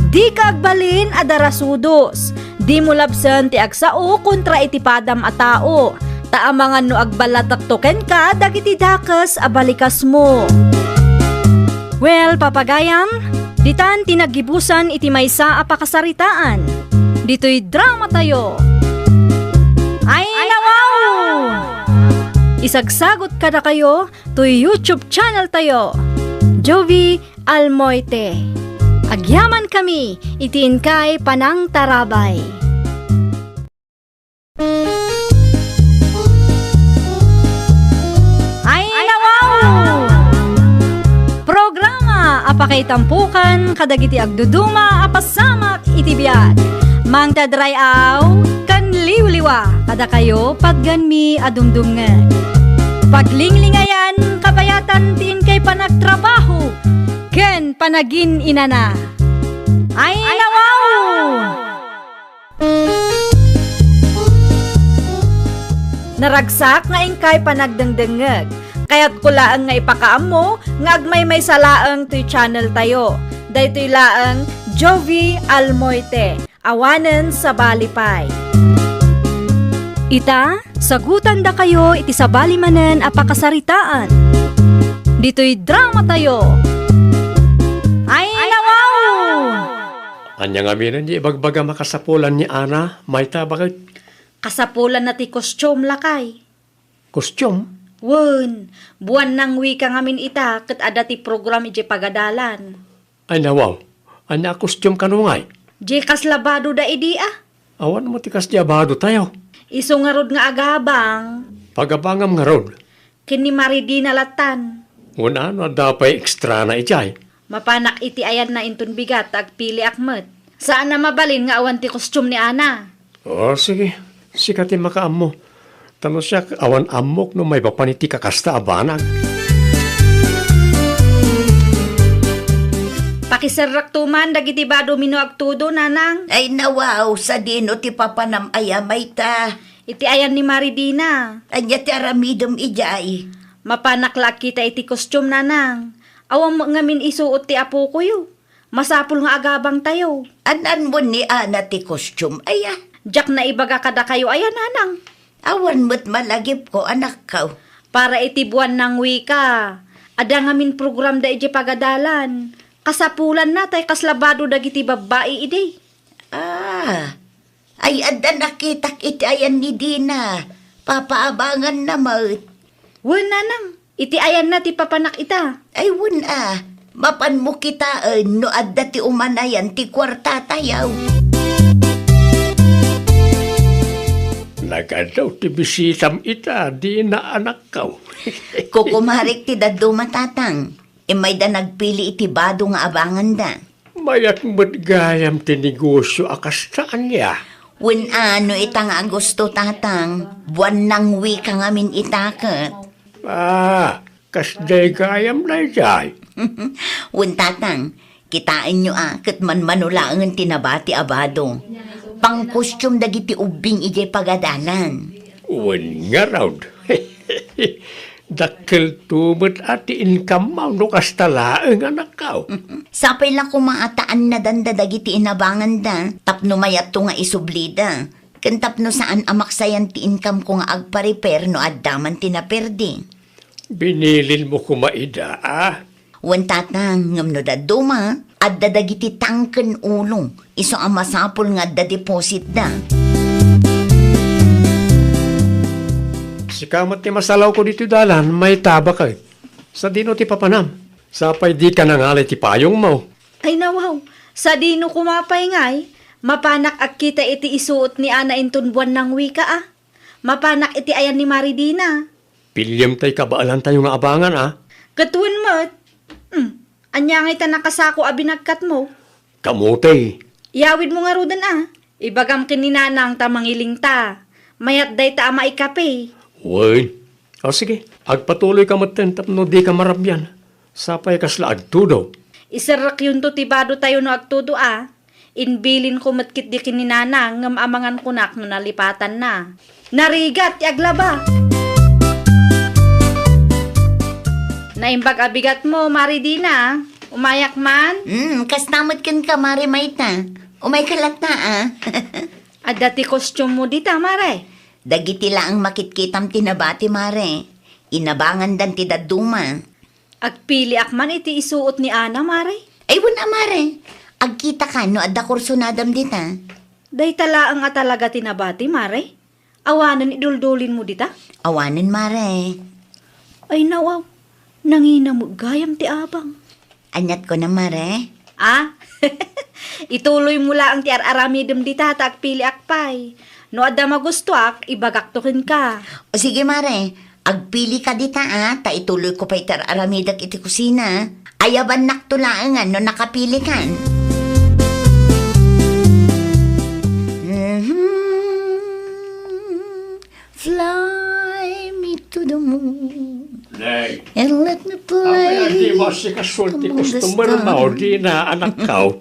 Di ka agbalin adarasudos. Di mo labsan ti agsao kontra iti padam a tao. Taamangan no agbalataktoken ka dagiti dakas abalikas mo. Well, papagayam, ditan tinagibusan iti maysa a pakasaritaan. Dito'y drama tayo. Ay, nawaw! Isagsagot ka na kayo to YouTube channel tayo. Jovi Almoite. Agyaman kami, itiin kay Panang Tarabay. Ay, nawaw! Programa apakay tampukan kadagiti agduduma apasamak itibiyag. Mang tadrayaw kan liwliwa kada kayo pagganmi adumdumngeg. Paglinglingayan kabayatan tiin kay panagtrabaho ken panagin inana. Ay, nawaw! Naragsak nga ingkay panagdengdengeg. Kaya't kulaan nga ipakaam mo nga agmay may salaang to'y channel tayo. Daytoy laang Jovi Almoite, awanen sa balipay. Ita, sagutan da kayo iti sabali manen a pakasaritaan. Dito'y drama tayo. Ay, nawaw! Anya nga minan di ibagbaga makasapulan ni Ana, may tabakit Kasapulan na ti kostyum lakay. kostyum. Wen, buwan nang wika ngamin ita ket ada ti program ije pagadalan. Ay nawaw, anya kostyum kanungay. Je kaslabado da idi ah. Awan mo tikas di abado tayo. Iso nga rod nga agabang, Pagabangam nga ron, kini Maridina latan. una no dapay ekstra na ijay. Mapanak iti ayan na intun bigat agpili akmet. Saan na mabalin nga awan ti kostyum ni Ana? O sige, sikati makaam mo. Tano siya awan amok no may bapaniti kakasta abanag. Pakiserrak tuman dagiti bado mino agtudo nanang. Ay nawaw, sa dino ti papanam ayamay ta. Iti ayan ni Maridina. Anya ti aramidom ijay. Mapanakla kita iti kostyum nanang. Awang mo ngamin isuot ti apo ko yo. Masapul nga agabang tayo. Anan mo ni Ana ti kostyum, aya. Jak na ibaga kada kayo ayan nanang. Awan mo't malagip ko, anak ka. Para iti buwan ng wika. Ada ngamin program da iti pagadalan. Kasapulan na tay kaslabado dagiti babae ide. Ah, ay ada nakitak iti ayan ni Dina. Papaabangan na maut. Wen nanang, iti ayan na ti papanak ita. Ay wun mapan mo kita no adda ti umanayan ti kwarta tayaw. Nagadaw ti bisitam ita, di na anak kaw. Kukumarik ti daddo matatang. May da nagpili iti bado nga abangan da. Mayat mo't gayam ti negosyo akastaan niya. Wun ano itang Agosto tatang. Buwan nang wika ngamin itaket. Ah, kasday gayam na ijay. Wun tatang, kitain nyo ket man manulangan tinabati abado. Pang kostyum dagiti ubing ijay pagadalan. Wen nga raw. Dakkel tumot ati income mo no kastalaeng anak kaw. Sapay lang kumaataan na danda dagiti inabangan da. Tapno mayat to nga isublida. Ken tapno saan amaksayan ti income ko nga agpa-repair no addaman tinaperdi. Binilin mo kumaida, ah? Wen tatang ngam no daduma adda dagiti tangken ulong. Iso ang masapol nga da deposit da. Si kamat ti masalaw ko dito dalan, may taba ka. Sa dino ti papanam. Sapay di ka nangalay ti payong mo. Ay nawaw, sa dino kumapay ngay, mapanak ak kita iti isuot ni Ana intun buwan ng wika ah. Mapanak iti ayan ni Maridina. Pilyam tay kabaalan tayo nga abangan, ah? Katuan mo't. Anyangay ta nakasako abinagkat mo. Kamote. Iyawid mo nga rudan ah. Ibagam kininanang ta mangiling ta. Mayat day ta ama ikape. Wen. O sige, agpatuloy ka matentap no di ka marabyan. Sapay kasla agtudo. Isarak yun to tibado tayo no agtudo ah. Inbilin ko matkit di kininanang ngam amangan kunak no nalipatan na. Narigat, yaglaba. Naimbag abigat mo, Maridina. Umayak man. Kastamot ken ka mare mayta. Umay kalat na At dati kostyum mo dita, Mare. Dagiti laang makitkitam tinabati mare. Inabangan dan ti daduma. Agpili akman iti isuot ni Ana, Mare. Ay wun mare. Agkita ka no adda kursunadam dita. Day tala ang atalaga tinabati, Mare. Awanan iduldulin mo dita. Awanin mare. Ay nawaw, nangina mo gayam ti abang. Anyat ko na mare. Ah, ituloy mo lang ti aramidem dita ta agpili akpay. No adda magustuak, ibagaktukin ka. O sige mare, agpili ka dita ta ituloy ko pa itar aramidak iti kusina. Ayaban naktulaangan no nakapili kan. Fly me to the moon Nay, and let me apay di play. mo si kasulti customer mo, di na anak kaw.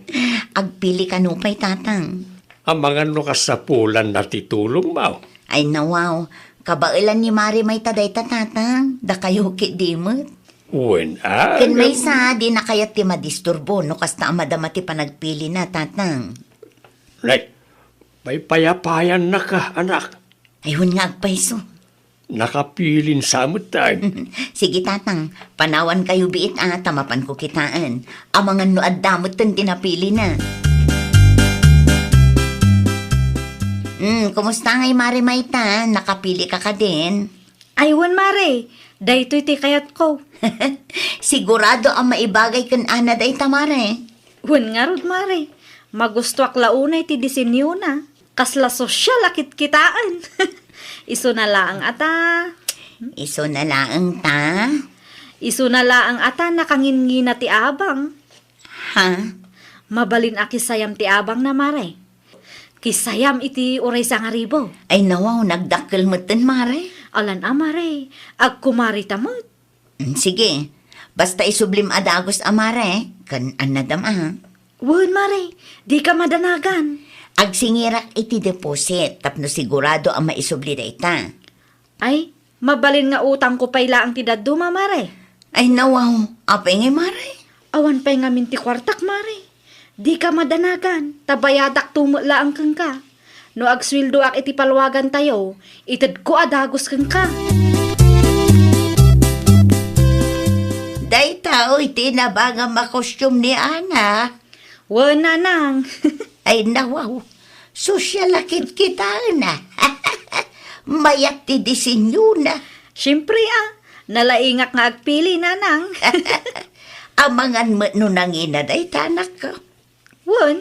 Agpili ka no pa'y tatang. Ang mga no kasapulan na titulong mo. Ay nawaw, kabailan ni Mari may taday tatang. Da kayo ki dimot. Uwen, Ken may sa di na kayat ti madisturbo no kasta amadama ti panagpili na tatang. Nay, may payapayan na ka, anak. Ayun nga agpaiso. Nakapilin sa tayo. Sige tatang, panawan kayo biit tamapan ko kitaan. Amangan no addamot ten tinapili na. Kumusta ngay Mare Mayta? Nakapili ka din? Aywan, Mare. Daytoy ti kayat ko. Sigurado ang maibagay kan ana day tamare. Wan nga rod, Mare. Magusto ak launay ti disenyo na. Kasla sosyal akit kitaan. Iso na laang ata. Iso na laang ta. Iso na laang ata nakangingina ti abang. Ha? Mabalin aki sayam ti abang na, Mare. Kisayam iti uray sa nga ribo. Ay nawaw, nagdakkel mo ten, Mare. Alan Mare. Ag kumari tamot. Sige, basta isublim adagos amare, kan anadam Wan, Mare. Di ka madanagan. Agsingirak iti deposit, tapno sigurado ang maisubli dayta. Ay, mabalin nga utang ko pay laang ti daduma, Mare. Ay nawaw, apay ngay, Mare. Awan pay nga minti kwartak, Mare. Di ka madanagan, tabayadak tumula ang kang ka. No agswildo ak iti palwagan tayo, itad ko adagos kang ka. Dayta, iti nabaga makostyum ni Ana. Wan, nanang. Ay nawaw, sosyalakit kita na. Mayat ti disenyo na. Siyempre nalaingak nga agpili, nanang. Amangan mo no nangina dayta anak ko. Wan,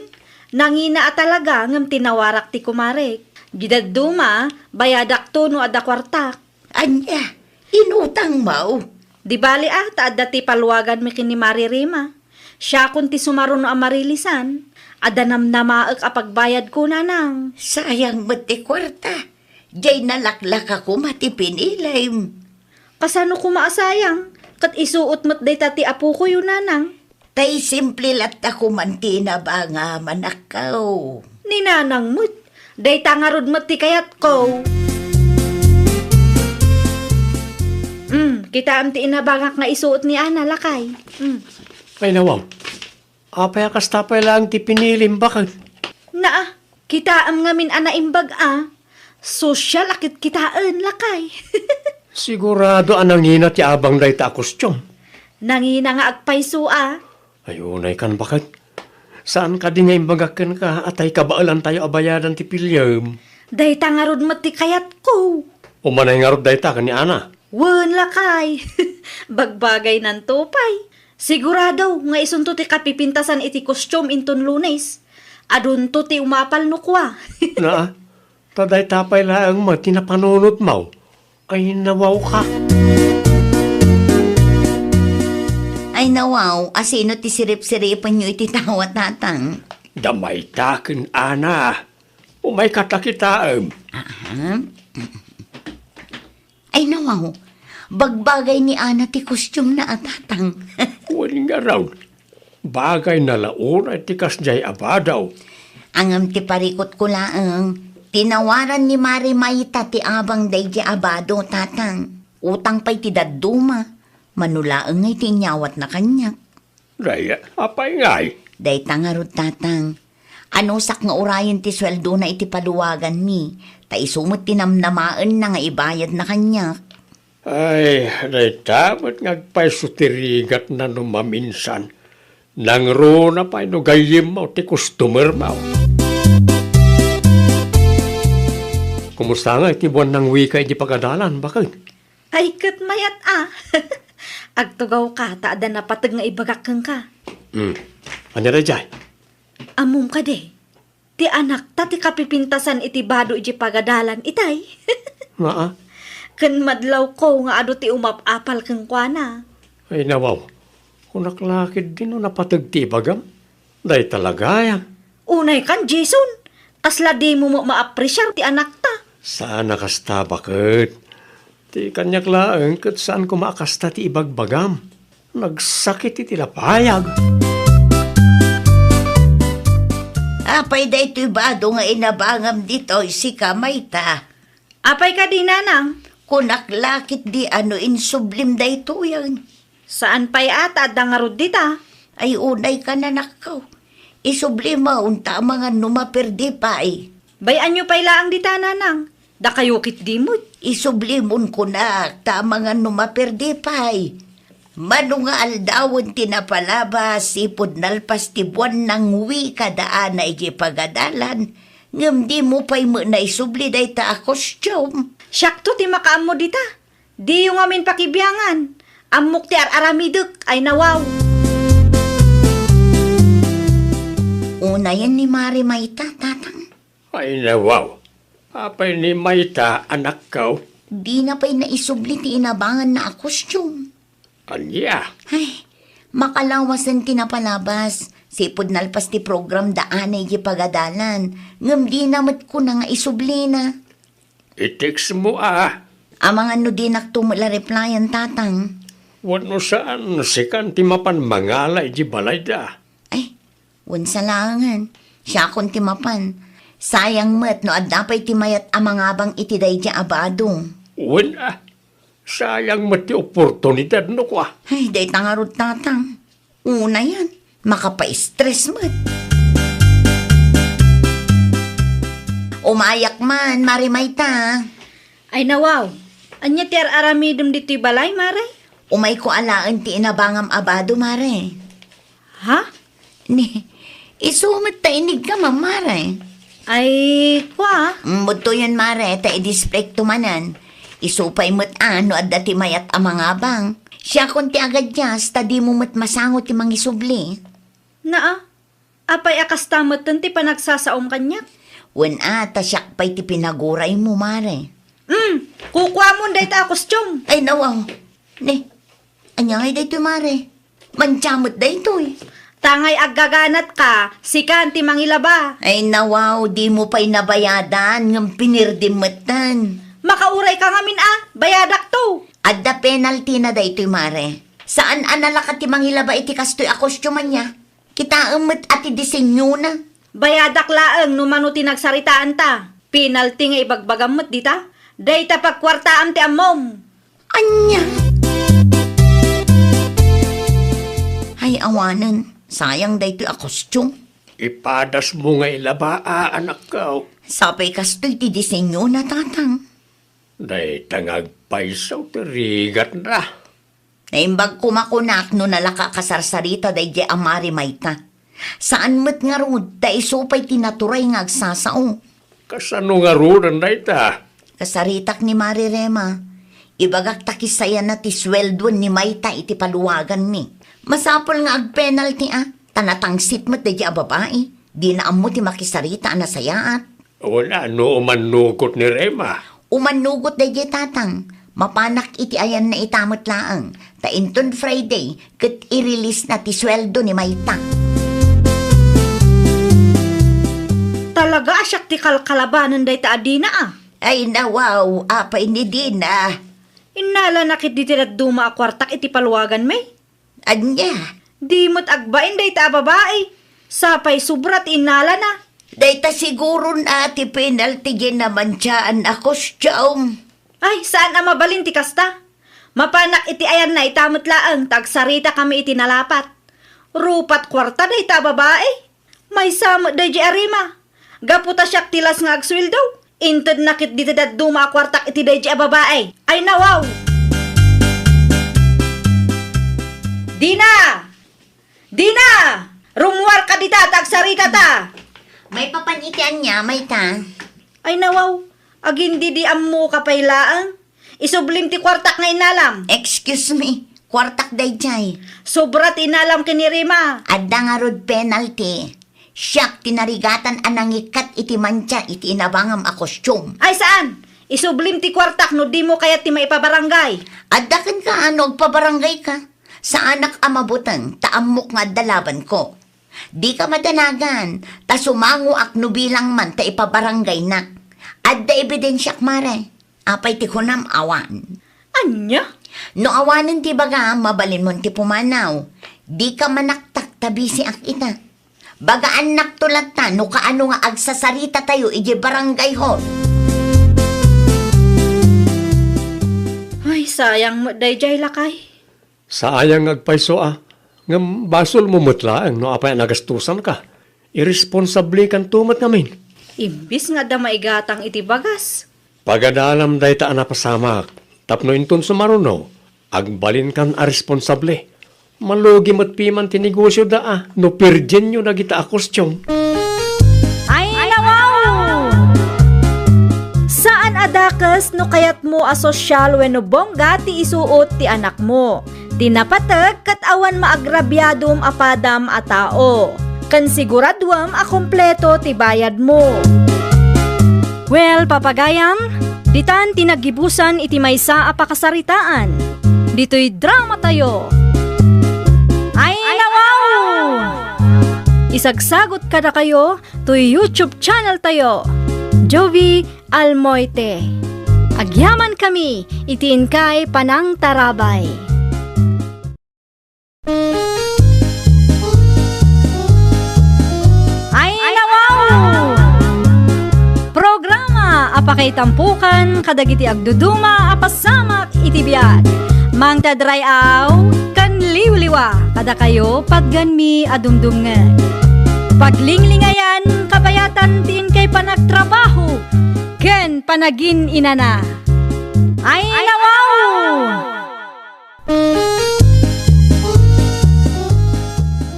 nangina talaga ngam tinawarak ti kumarek. Gidaduma, bayadak to no adda kwartak. Anya, inutang mo. Di bali taad dati palwagan mi kini Mari Rima. Siya kun ti sumaro no amarilisan. Ada namnamaak apagbayad ko, nanang. Sayang mo ti kwarta. Diyay nalaklak ako matipinilay. Kasano ko maasayang? Kat isuot mo't day tati apo ko yun, nanang. Tay simple lat ako mantina ba nga manakaw. Ni nanang mo't. Day tangarod mo't ti kayat ko. Kita am ti inabangak nga isuot ni Ana, lakay. Ay nawaw, apay akas tapay lang ti pinilim bakit? Naa, kita am ngamin ana imbag Sosyal akit kitaan, lakay. Sigurado anang hina ti abang day ta kostyum. Nangina nga agpayso Ayunay kan bakit? Saan ka di nga imbagakan ka atay kabaalan tayo abayadan ti pilyam? Day tangarod mo't ti kayat ko. Umanay nga rod day ta ka ni Ana. Wan, lakay. Bagbagay ng tupay. Sigurado nga isunto ti kapipintasan iti kostyum inton Lunes. Adun to ti umapal no kwa. Na, taday tapay lang mo, tinapanunot mo. Ay nawaw ka. Ay nawaw, asino ti sirip-siripan nyo iti tawat natang. Damay takin, Ana. Umay katakitaan. Ay nawaw, bagbagay ni Ana ti kostyum na atatang. Waling araw. Bagay na laon ay tikas jay abadaw. Angam ti parikot ko laang, tinawaran ni Mari Mayta ti abang day di abado tatang. Utang pa'y ti daduma, manulaang ngay tinyawat na kanyak. Raya, apay ngay. Day tangarod tatang, anusak nga urayan ti sweldo na iti paluwagan mi, ta isumot tinamnamaan na nga ibayad na kanyak. Ay, day dapat ngagpay sutirigat na numaminsan. Nang ro na pa'y no gayim mo ti customer mo. Kumusta nga iti buwan ng wika iti pagadalan, bakit? Ay, kat mayat Agtugaw ka, taada na patag nga ibagak kang ka. Ano na jay? Amum ka de. Ti anak ta ti kapipintasan iti bado iti pagadalan itay. Nga Kan madlaw ko nga ado ti umapapal kang kwana. Ay nawaw, kung naklakid din no napatag ti bagam, day talaga yan. Unay kan, Jason. Kasla di mo ma-appreciate ti anak ta. Saan nakasta bakit? Ti kanyak laeng kat saan ko makasta ti ibagbagam. Nagsakit iti lapayag. Apay da ito'y bado nga inabangam dito si Kamayta. Apay ka di, nanang. Kunaklakit di ano insublim da ito yan. Saan pa'y ata at dangarod dita? Ay unay ka na nakaw. Isublima unta mga numaperdi pa ay. Bayan nyo pa'y laang dita, nanang. Da kayo kit dimod. Isublimon ko na ta mga numaperdi pa ay. Manunga aldawon tinapalabas, ipod nalpas tibuan ng wika daan na pagadalan. Ngam di mo pa'y mo na isubli day ta a costume. Syakto ti makaam mo dita. Di yung amin pakibiyangan. Amok ti aramiduk ay nawaw. Una yan ni Mari Maita, tatang. Ay nawaw. Apay ni Maita, anak ko. Di na pa'y naisubli ti inabangan na a costume. Anya, Ay, makalawasan tinapalabas. Sipod nalpas ti program daan ay pagadalan. Ngam di namat ko na nga isubli na. itiks mo Amang ano di naktumula replyan, tatang. Wano saan si kanti mapan mangalay di balay da. Ay, unsa langan. Siya akong timapan. Sayang mat no ad napay timayat amang abang itiday di abado. Wala. Sayang mati oportunidad no kwa. Ay, day tangarot, tatang. Una yan, makapa-stress mat. Umayak man, Mari Maita. Ay nawaw. Anya ti aramidum dito'y balay, Mare? Umay ko alaan ti inabangam abado, Mare. Ha? Ni, isumit ta inig ka, Mare. Ay, kwa? Muto yun, Mare, ta i-display tumanan. Isupay mo't ano at dati mayat amang abang. Siya kunti agad yas, ta di mo mo't masangot ti mangisubli. Naa? Apay akas tamot ti panagsasaom kanyak? Wen ta siyak pa'y ti pinaguray mo, Mare. Kukwa mo day ta kostyum. Ay, nawaw. Ni, anyangay dayto, Mare. Manchamot dayto eh. Tangay aggaganat ka, sikan ti mangilaba. Ay, nawaw, di mo pa'y nabayadan, ng pinirdimatan. Makauray ka ngamin bayadak to. Adda penalty na dayto, Mare. Saan analaka ti mangilaba iti kastoy a kostyuman niya? Kita umot at disenyo na. Bayadak laeng numano ti nagsaritaan ta. Penalty nga ibagbagam mo't dita. Day ta pagkwartaam ti amom. Anya? Ay, awanan. Sayang dayto a kostyum. Ipadas mo nga ilaba anak ko. Sapay kastoy ti disenyo na, tatang. Day tangag paisaw terigat na. Naimbag kumakunak no nalaka kasarsarita day di amari Maita. Saan mo't nga rod, da isupay tinaturay nga agsasao. Kasano nga runan na ita? Kasaritak ni Mari Rema. Ibagak takisayan na ti sweldon ni Maita iti paluwagan mi. Masapol nga ag-penalty Tanatangsit mo't day di a babae. Di na amo ti makisarita na sayaat. Wala no umanukot ni Rema. Umanugot day di tatang. Mapanak iti ayan na itamot laang. Tainton Friday, kat i-release na ti sweldo ni Maita. Talaga asyak ti kalkalabanan day ta adina Ay nawaw, apay ni Dina. Inala nakit di tirat duma a kwartak iti paluwagan may. Anya, Di mo't agbain day ta babae. Sapay subrat inala na. dayta siguro na ti penalty gen naman tiyaan ako siyam. Ay, saan mabalin ti kasta? Mapanak iti ayan na itamot laang, tagsarita kami iti nalapat. Rupat kwarta day ta babae. May samot day di arima. Gaputa siyak tilas nga agswildo. Inted nakit dito dat duma kwartak iti day di babae. Ay nawaw! Dina! Dina! Rumuwar ka dita, tagsarita ta! May papanitian niya, Maita. Ay nawaw, agindi di ammo kapaylaan. Isublim ti kwartak nga inalam. Excuse me, kwartak day jay. Sobrat inalam kinirima. Adda nga rod penalty. Siyak tinarigatan anang ikat iti mancha iti inabangam a kostyum. Ay saan? Isublim ti kwartak no di mo kaya ti maipabarangay. Adda kan ka ano, pabarangay ka. Sa anak amabutan, taamok nga dalaban ko. Di ka madanagan, ta sumango akno bilang man ta ipabarangay na. Adda ebidensyak mare, apay ti kunam awan. Anya? No awanin ti baga, mabalin mo ti pumanaw. Di ka manaktak tabi si akita. Bagaan naktulat ta, no kaano nga agsasarita tayo, iji barangay hall. Ay sayang mo day jay lakay. Sayang agpaiso nga basol mo mutla ang no apay nagastusan ka. Irresponsable kan tumat namin. Imbis nga da maigatang iti bagas. Pagadalam day ta napasamak, tapno inton sumaruno, agbalin kan a responsable. Malugi mat piman tinegosyo da no pirgin nyo nagita akostyong. Ay, nawaw! Saan adakas no kayat mo asosyal wenno bongga ti isuot ti anak mo? Tinapatag kat awan maagrabyadom apadam a tao. Kan siguradwam a kompleto ti bayad mo. Well, papagayam, ditan tinagibusan iti maysa a pakasaritaan. Dito'y drama tayo. Ay, nawaw! Isagsagot kada kayo to YouTube channel tayo, Jovi Almoite. Agyaman kami, itiin kay Panang Tarabay. Ay, nawaw! Programa apakay tampukan kadagiti agduduma apasamak iti biag. Mang tadrayaw kan liwliwa kada kayo pagganmi adumdumngan. Paglinglingayan kapayatan tiin kay panagtrabaho ken panagin inana. Ay, nawaw!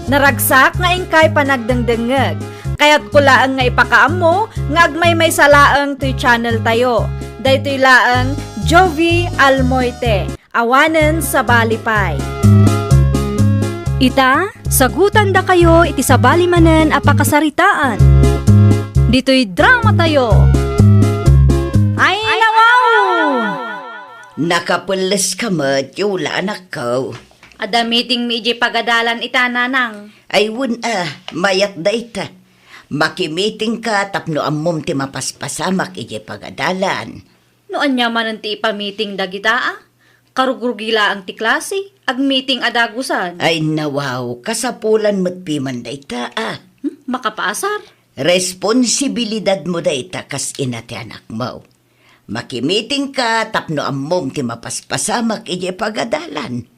Naragsak nga ingkay panagdengdengeg. Kaya't kulaang nga ipakaam mo, nga agmay may salaang to'y channel tayo. Daytoy laang Jovi Almoite, awanen sa balipay. Ita, sagutan da kayo iti sabali manen a pakasaritaan. Dito'y drama tayo. Ay, nawaw! Nakapulis ka mat, yula anak ko. Ada meeting mi iji pagadalan ita nanang. Ay wun mayat da ita. Makimiting ka tapno ammom ti mapaspasamak ije pagadalan. Noan niya man ti ipa-meeting dagita Karugurgila ang ti klase, ag meeting adagusan. Ay nawaw, kasapulan mo't piman da ita Makapaasar. Responsibilidad mo da ita kas ina ti anak mo. Makimiting ka tapno ammom ti mapaspasamak ije pagadalan.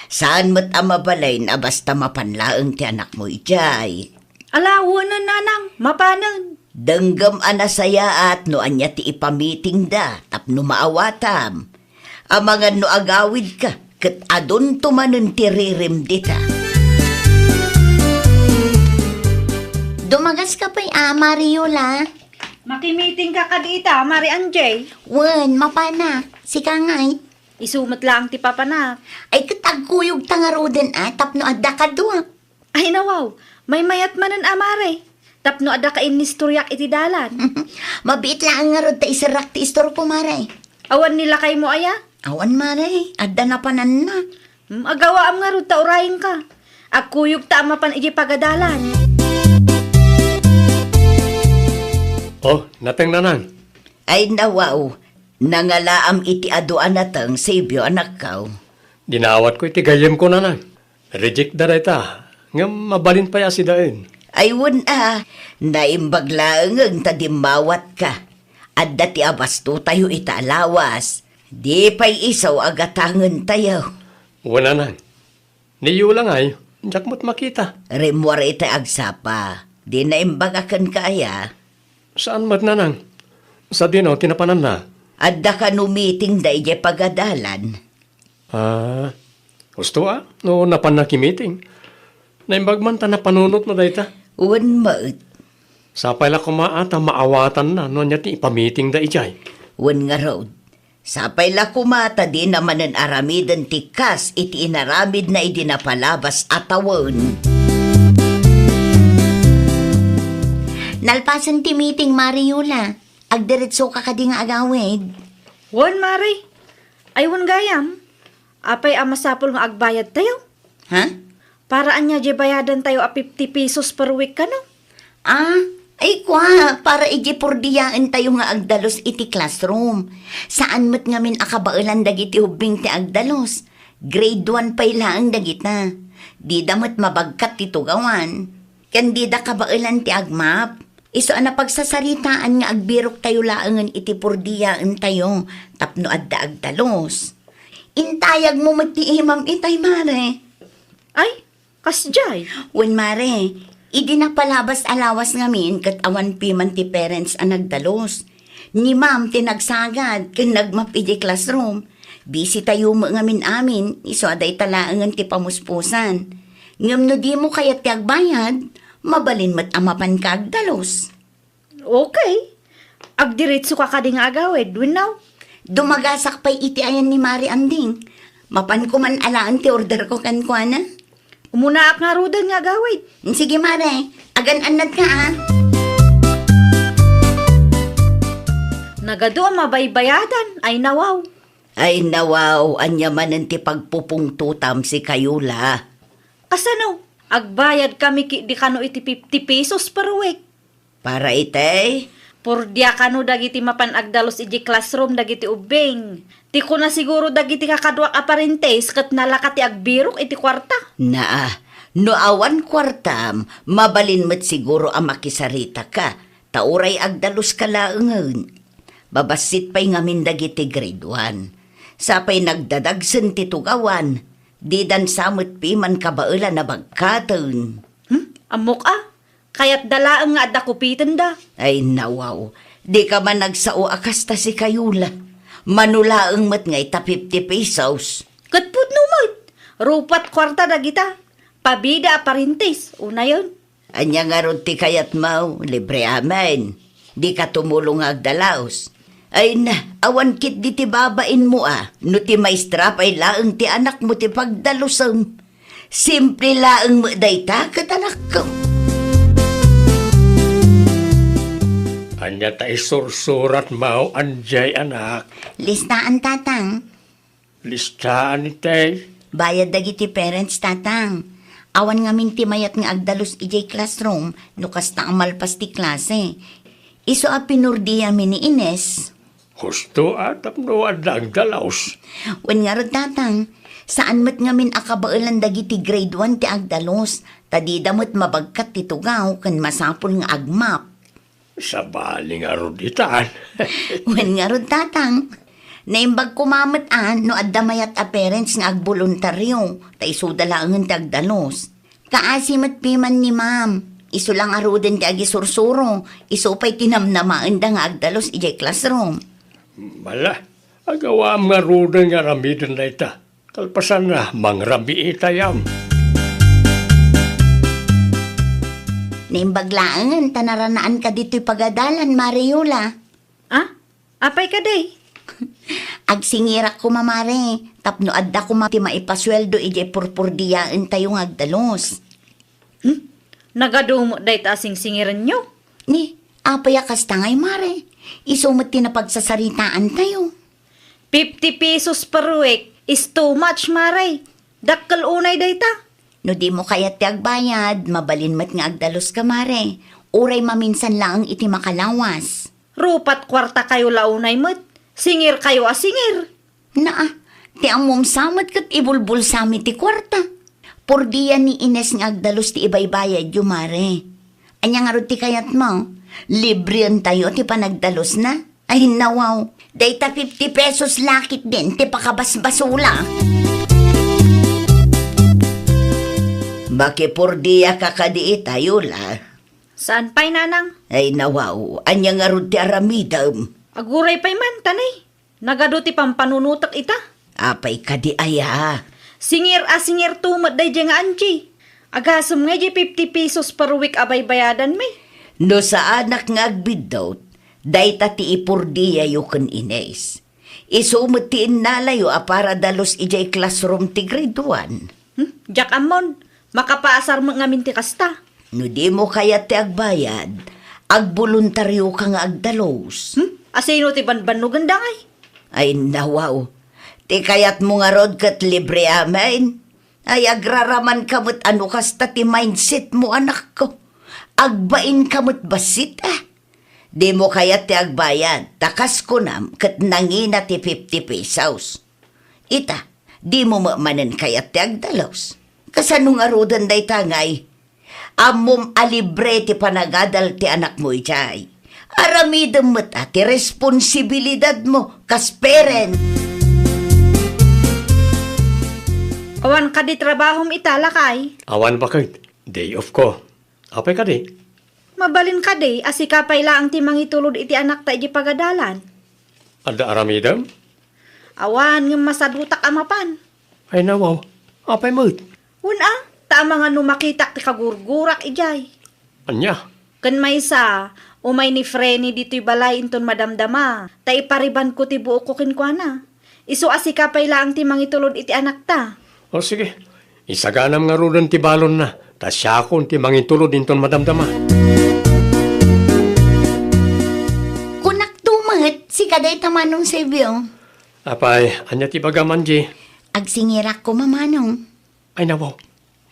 Saan mo't amabalay na basta mapanlaang ti anak mo ijay. Alawanan nanang, mapanan. Denggam anasaya at no anya ti ipamiting da tapno maawatam. Amangan no agawid ka ket adon tumanen ti ririm dita. Dumagas ka pa'y Mariola. Makimiting ka kadita, Mari Anjay. Wen, mapana. Sika ngay. Isumat lang ti papanak. Ay katagkuyog tangaroden tapno adda ka duwa. Ay nawaw, may mayat manan amare. Tapno ada ka inistoryak iti dalan. Mabiit lang nga rod ta isarak ti istor po maray. Awan nila kay mo aya? Awan maray, adda na panan na. Agawa am nga rod ta urayin ka. Agkuyog ta amapan iti pagadalan. Oh, nateng nanang. Ay nawaw, nangalaam iti aduan natang sebyo anak kaw. Dinawat ko iti gayem ko nanang. Reject da reta. Nga mabalin pa ya si dain. Ay wun naimbaglaang ang tadimawat ka. At dati abasto tayo italawas. Di pa'y isaw agatangan tayo. Wala nang. Niyo lang ay, jak mo't makita. Remwar ita agsapa. Di naimbagakan kaya. Saan mat nanang? Sa dino, tinapanan na. Adda ka numiting da ije pagadalan. Gusto no napanakimiting. Naimbagman ta na panunot na dayta. Uwan maut. Sapay la kumaata maawatan na no niya ti ipamiting da ijay. Uwan nga road. Sapay la kumata di naman ang aramidan tikas iti inaramid na idinapalabas atawon. Nalpasan ti meeting, Mariola. Agdiretso ka kadi nga agawid. Wan, Mari. Ay, wan gayam. Apay amasapol nga agbayad tayo. Ha? Para anya di bayadan tayo a 50 pesos per week ka no? Ay kwa, para iji pordiyaan tayo nga agdalos iti classroom. Saan mo't ngamin akabailan dagiti hubing ti agdalos. Grade 1 pa ilang dagita. Di damot mabagkat ti tugawan. Kandida kabailan ti agmap. Iso na pagsasaritaan nga agbirok tayo laangan iti pordiyaan tayo. Tapno adda agdalos. Intayag mo magtiimam itay, mare. Ay, kasjay. Wen, mare, idi na palabas alawas ngamin kat awan piman ti parents ang nagdalos. Ni ma'am tinagsagad ken nagmapidi classroom. Busy tayo mo ngamin amin, iso aday talaangan ti pamuspusan. Ngam no di mo kaya ti agbayad, mabalin mat amapan ka agdalos. Okay. Agdiritso ka kading agawid, winaw. Dumagasak pa'y iti ayan ni Mari Anding. Mapan ko man alaan ti order ko kan kuana. Umuna ak nga rudan nga agawid. Sige, Mare, agan-anad ka ah. Nagado ang mabaybayadan, ay nawaw. Ay nawaw, anya man ang ti pagpupungtutam si Kayula. Kasano? Agbayad kami di kano iti 50 pesos per week. Para ite, Por dia kano dagiti mapan agdalos iji classroom dagiti ubing. Ti ko na siguro dagiti kakadwak aparentes kat nalakati agbirok iti kwarta. naa, no awan kwartam, mabalin mo't siguro ang makisarita ka. Tauray agdalos ka laangan. Babasit pa'y ngamin dagiti grade 1. Sapay nagdadagsan ti tugawan. Di dan samot piman kabaela na bagkatan. Amok kayat dalaang nga adda kupitan da. Ay nawaw, di ka man nagsao akasta si Kayula. Manulaang mat nga ita 50 pesos. Katpud numot. Rupat kwarta dagita. Pabida aparentes. Una yon. Anya nga ron ti kayat mau, libre amen. Di ka tumulong agdalaos. Ay na, awan kit di ti babain mo no ti maestra pa'y laang ti anak mo ti pagdalusam. Simple laang mo dayta kat anak ko. Anya tayo sursurat mau anjay anak. Listaan tatang, Listaan itay. bayad dagiti parents tatang. Awan nga min ti mayat nga agdalus ijay classroom, no kasta ang malpas ti klase. Iso a pinurdiya mi ni Ines. Husto tapno adda ang dalaos. Wen nga ron tatang, saan mat nga min akabailan dagiti grade 1 ti agdalos, tadida mo't mabagkat ti tugaw kan masapul nga agmap. Sa baling aruditaan. Wen nga ron tatang, naimbag kumamat no adda mayat a parents nga agboluntaryo, ta iso dalangan ti agdalos. Kaasimat piman ni ma'am, iso lang aruden ti agisursuro, iso pa'y tinamnamaan da nga agdalos ijay classroom. Mala, agawa nga rudan nga ramidan na ita. Kalpasan na, mangrami itayam. Naimbaglaan, tanaranaan ka dito'y pagadalan, Mariola. Apay ka day? Agsingirak ko mamare, tapno adda ko mati maipasweldo ije purpurdiyaan tayo ng agdalos. Nagadumo day ta sing-singiran nyo. Ni, apaya kastangay mare, isumot na pagsasaritaan tayo. 50 pesos per week is too much, maray. Dakkal unay day ta. No di mo kaya ti agbayad, mabalin mat nga agdalos ka mare. Uray maminsan lang iti makalawas. Rupat kwarta kayo launay mo't. Singir kayo singir. Naa, ti amom samot kat ibulbul sami ti kwarta. Por diyan ni Ines nga agdalos ti ibaybayad yu mare. Anya nga ron ti kayat mo, libre tayo ti panagdalos na. Ay nawaw, dayta 50 pesos lakit din ti pakabasbasula. Baki por diya kakadiit tayo la. Saan pa'y nanang? Ay nawaw, anya nga ron ti aramidam. Aguray pa'y man, tanay. Nagado ti pampanunutak ita. Apay kadi aya. Singir tumot day dyan nga anji. Agasam nga di 50 pesos per week abay bayadan may. No sa anak nga agbidot, dayta ti ipurdiya yu kan Ines. Isumot ti inalayo para dalos ijay classroom ti grade 1. Jack Amon, makapaasar mo nga minti kasta. No di mo kaya ti agbayad, agboluntaryo ka nga agdalos. Asino ti banbanugan dangay. Ay nawaw, ti kayat mo nga rod kat libre amin. Ay agraraman kamot ano kasta ti mindset mo anak ko. Agbain kamot basit Di mo kaya ti agbayad, takas ko nam kat nangina ti 50 pesos. Ita, di mo maamanan kaya ti agdalos. Kasanong arudan day tangay. Amom alibre ti panagadal ti anak mo ijay. Aramidam mo ti responsibilidad mo kas parent. Awan ka di trabahom italakay. Awan bakit? Day off ko. Apay ka di? Mabalin ka di, asikapay laang ti mangitulod iti anak ta iti pagadalan. Ada aramidam? Awan ng masadutak amapan. Ay nawaw. Apay mo't? Una, tama nga numakitak ti kagurgurak ijay. Anya? Kan may sa, umay ni Frenny dito'y balay inton madamdama, ta ipariban ko ti buo ko kinkwana. Isu asikapay laang ti mangitulod iti anak ta. O sige. Isaganam nga rudan ti balon na. Ta siya kon ti mangitulod inton madamdama. Kunak tumat, si kaday tamanong Sebyo. Apay, anya ti bagaman di? Agsingirak ko mamanong. Ay nawaw.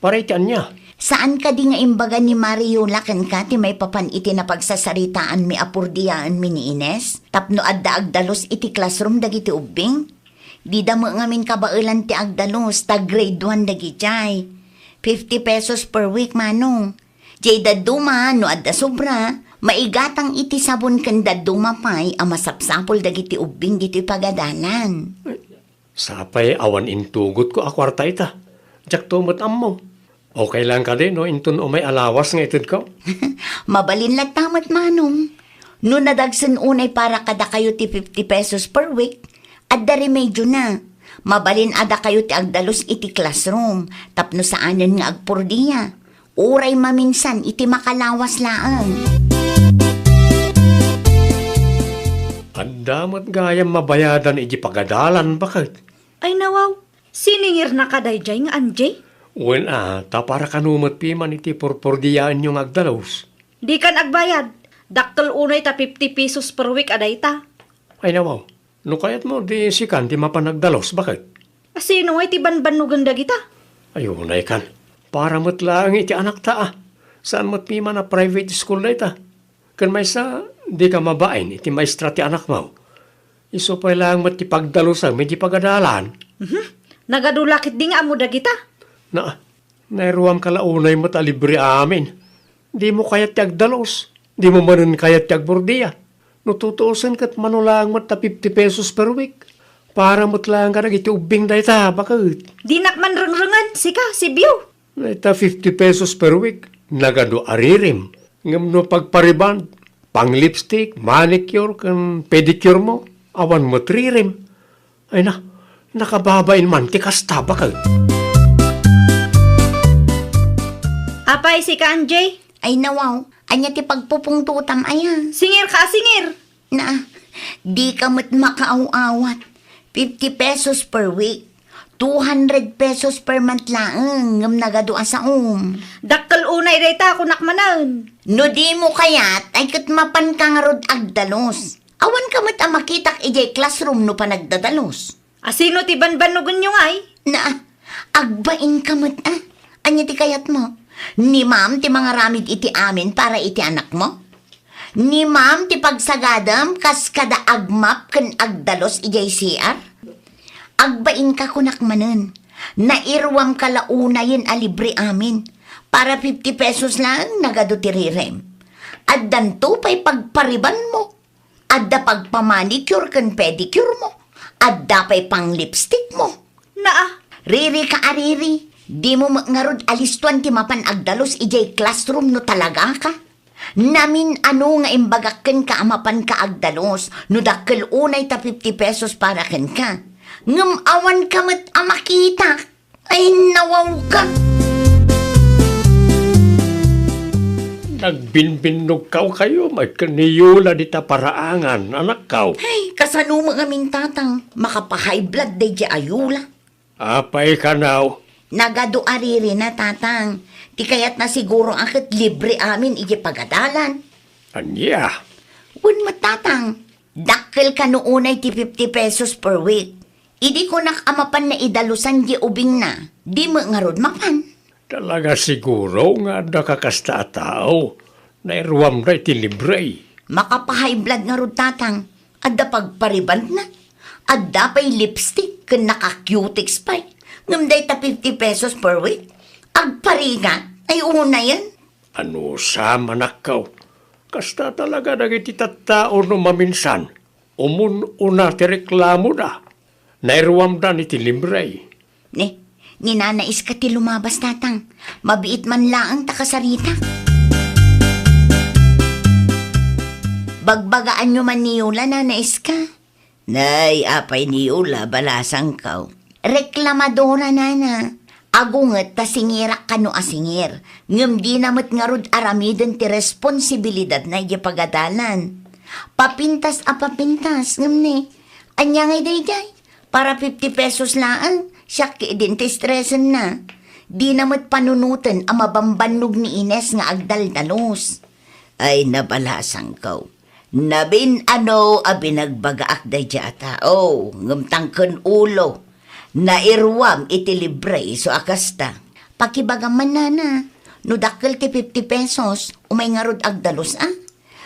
Paray ti anya. Saan ka di nga imbaga ni Mario lakan ka ti may papan iti na pagsasaritaan mi apurdiyaan mi ni Ines? Tapno adda agdalos iti classroom dagiti ubing? Di damo ngamin kabailan ti agdalos ta grade 1 dagiti 50 pesos per week manong. Jay daduma no adda sobra. Maigatang iti sabon ken daduma pay ang masapsapol dagiti ubing diti pagadalan. Sapay awan intugot ko akwarta ita. Jak tumot ammo. Okay lang ka din, no? Inton o may alawas nga itid ko. Mabalin lang tamat manong. No nadagsan unay para kada kayo ti 50 pesos per week, adda remedyo na. Mabalin ada kayo ti agdalos iti classroom, tapno saanan nga agpurdiya. Uray maminsan iti makalawas laang. Adamot gayam mabayadan iji pagadalan, bakit? Ay nawaw, siningir na kaday jay nga anjay? Wen ta para kanumot piman iti purpurdiyaan yung agdalos. Di kan agbayad. Dakkel unay ta 50 pesos per week aday ta. Ay nawaw, no kayat mo di sikan ti mapanagdalos, bakit? Sino ay ti banbanugan dagita? Ayun ay kan, para mo't lang iti anak ta Saan mo't piman na private school na ita? Kan may sa, di ka mabain iti maestra ti anak mo. Iso pa lang mo't ti pagdalusan, may di pagadalan. Nagadulakit di nga amo dagita. Nairuam kalaunay mo libre amin. Di mo kayat tiagdalos. Di mo manun kayat tiagbordiya. Nututuusan kat manulang mo 50 pesos per week. Para mo't lang ka iti ubing da ita, bakit? Di nakman rengrengan, sika, si Biyo. Ita 50 pesos per week. Nagado aririm. Ngam no pagpariban, pang lipstick, manicure, kan pedicure mo. Awan mo tririm. Ay nakababain man, tikasta, bakit? Apay si ka Anjay? Ay nawaw, anya ti pagpupungtutam aya. Singir ka, singir. Di ka mo't makaaw-awat. 50 pesos per week. 200 pesos per month lang ngam nagaduan sa Dakkel unay dayta ako nakmanan. No di mo kayat ay kat mapan ka nga rod agdalos. Awan ka mo't makitak ijay classroom no pa nagdadalos. Asino ti banbanugan nyo ay? Agbain ka mo't anya ti kayat mo. Ni ma'am ti mga ramid iti amin para iti anak mo? Ni ma'am ti pagsagadam kas kada agmap ken agdalos ijay CR? Agbain ka kunak manen. Nairwam ka launayin a libre amin. Para 50 pesos lang nagado ti rirem. Addan to pa'y pagpariban mo. Adda pagpamanicure ken pedicure mo. Adda pa'y pang lipstick mo. Riri ka ariri. Di mo ngarod alistuan ti mapan agdalos ijay classroom no talaga ka? Namin ano nga imbagakken ka amapan ka agdalos no dakkel unay ta 50 pesos para ken ka. Ngam awan ka mat amakita. Ay nawaw ka. Nagbinbinog kayo, may kaniyula di ta paraangan, anak kaw. Ay, kasano mo aming tatang, makapahay blood day di ayula. Apay ka now. Nagado ariri na tatang, ti kayat na siguro akit libre amin iji pagadalan. Anya? Un matatang, dakkel ka noonay ti 50 pesos per week. Idi ko nakamapan na idalusan di ubing na, di mo nga rod mapan. Talaga siguro nga da kakasta tao. Nairuam da iti libre. Makapahay blood nga rod tatang, adda pagpariband na. Adda pa'y lipstick ken naka-cutics pa'y. Ngamday ta 50 pesos per week. Agpariga, ay una yan. Ano sa manakaw? Kasta talaga dagiti tattao no maminsan. Una ti reklamo da. Nairuam da iti libre. Ninanais ka ti lumabas tatang. Mabiit man laang takasarita. Bagbagaan nyo man ni Yula, nanais ka. Nay, apay ni Ula, balasang kaw. Reklamadora, nana. Agunget ta singirak kano asingir. Ngem di namat ngarud aramiden ti responsibilidad na pagadalan. Papintas a papintas, ngem ni. Anya ngay day. Para 50 pesos lang, siya din ti stressen na. Di namat panunutan ang mabambannog ni Ines nga agdaldalos. Ay, nabalasang kaw. Nabin ano a binagbagaak day jata. Oh, ngamtangken ulo. Nairwam iti libre so akasta. Pakibagaman nana. No dakkel ti 50 pesos, umay ngarud agdalos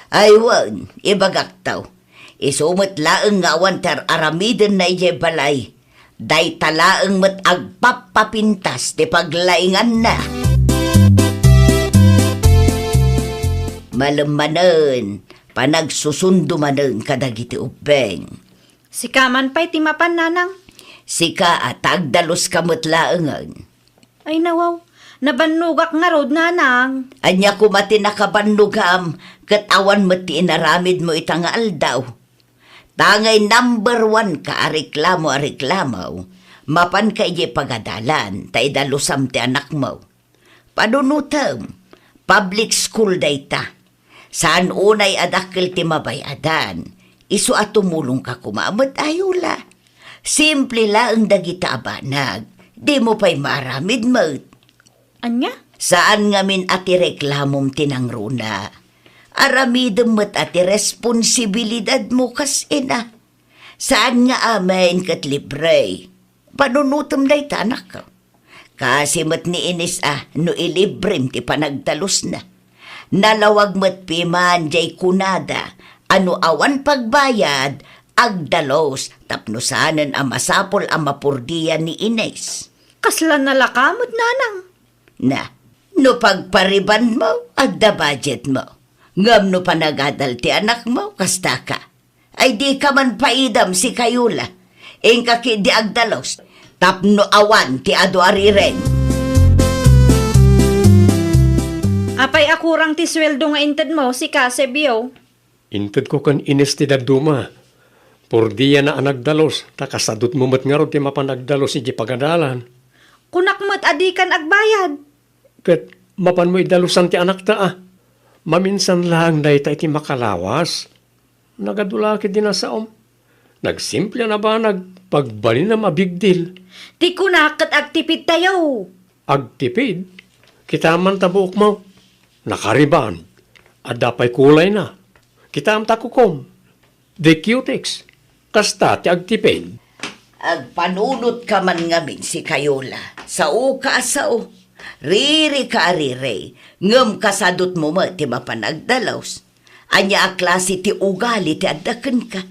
Ay, wan, ibagak taw. Isumot laeng nga awan ter aramiden na ije balay. Day talaeng mat agpapapintas ti paglaingan na. Malamanen, panagsusundo manen kadagiti ubeng. Sikaman pa'y timapan, nanang. Sika at agdalos kamot laengan. Ay nawaw, nabannugak nga rod, nanang. Anya kumati nakabandugam, kat awan mo ti inaramid mo itangal daw. Tangay number 1 ka ariklamo, mapan ka ije pagadalan, tay dalusam ti anak mo. Panunutam, public school dayta. Saan unay adakil ti mabayadan, isu at tumulong ka kumamot ayula. Simple lang dagita abanag, di mo pa'y maramid mo. Anya? Saan ngamin ati reklamom tinangruna? Aramidem mo't ati responsibilidad mo kas ina. Saan nga amin kat libre? Panunutom day tanak ka. Kasi mo't ni Ines no ilibrem ti panagtalos na. Nalawag mo't piman jay kunada, ano awan pagbayad, agdalos, tapnusanan ang masapol ang mapurdiyan ni Ines. Kaslan nalakamot, nanang. Na, no pagpariban mo, agda budget mo. Ngam no panagadal ti anak mo, kasta ka. Ay di ka man paidam si Kayula. Ingka ki di agdalos, tapno awan ti adu ariren. Apay akurang ti sweldo nga inted mo, si Kasebyo. Inted ko kan Ines ti daduma. Por diya na anagdalos, takasadot mo mat nga ro ti mapanagdalos iji pagadalan. Kunak mo't adikan agbayad. Kat mapan mo idalusan ti anak ta Maminsan lang day ta iti makalawas. Nagadula ki dinasaom. Nagsimple na ba nagpagbali na mabigdil? Di kunak kat agtipid tayo. Agtipid? Kita man tabuok mo. Nakariban. At dapay kulay na. Kita am takukom. The cutex. Kasta ti agtipid. Agpanunot ka man ngamin si Kayula. Sao ka sao. Riri ka arire. Ngam kasadot mo mo ti mapanagdalaws. Anya a klase ti ugali ti adaken ka.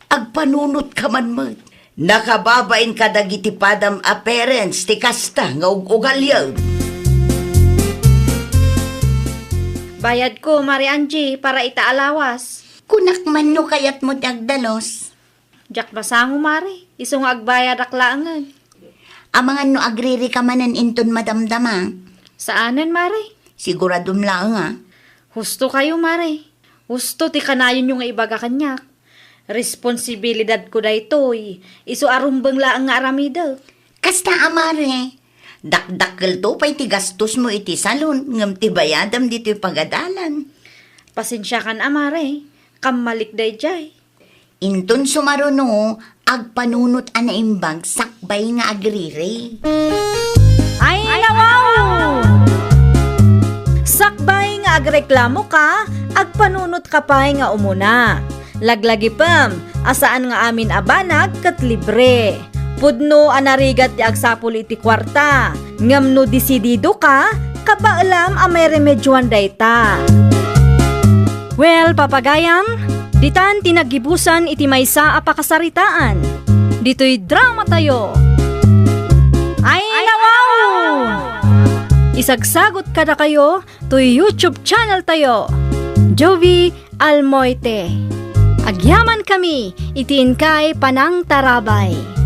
Agpanunot ka man mo. Nakababain ka dagiti padam a parents ti kasta nga ugalyaw. Bayad ko, Mari Angie, para itaalawas. Kunak man no kayat mo dagdalos. Jak basango, Mari. Isong agbayad aklangan. Amangan no agriri ka manan inton madamdama. Saanan, Mari? Siguradum lang Husto kayo, Mari. Husto ti kanayon yung ibaga kanyak. Responsibilidad ko da ito'y. Iso arumbang laang nga aramida. Kasta amare. Dakdakkel to pa'y ti gastos mo iti salon. Ngam ti bayadam dito pagadalan. Pasensya kan, Amare. Kamalik day jay. Inton sumaruno, agpanunot ana imbag sakbay nga agriri. Ay, nawaw! Sakbay nga agreklamo ka, agpanunot ka pa'y nga umuna. Laglagi pam, asaan nga amin abanag kat libre. Pudno anarigat ti agsapul iti kwarta. Ngamno disidido ka, kabaalam a may remedyoan dayta. Well, papagayam, ditan tinagibusan iti maysa a pakasaritaan. Dito'y drama tayo. Ay, nawaw! Isagsagot kada kayo to YouTube channel tayo. Jovi Almoite. Agyaman kami, itiin kay Panang Tarabay.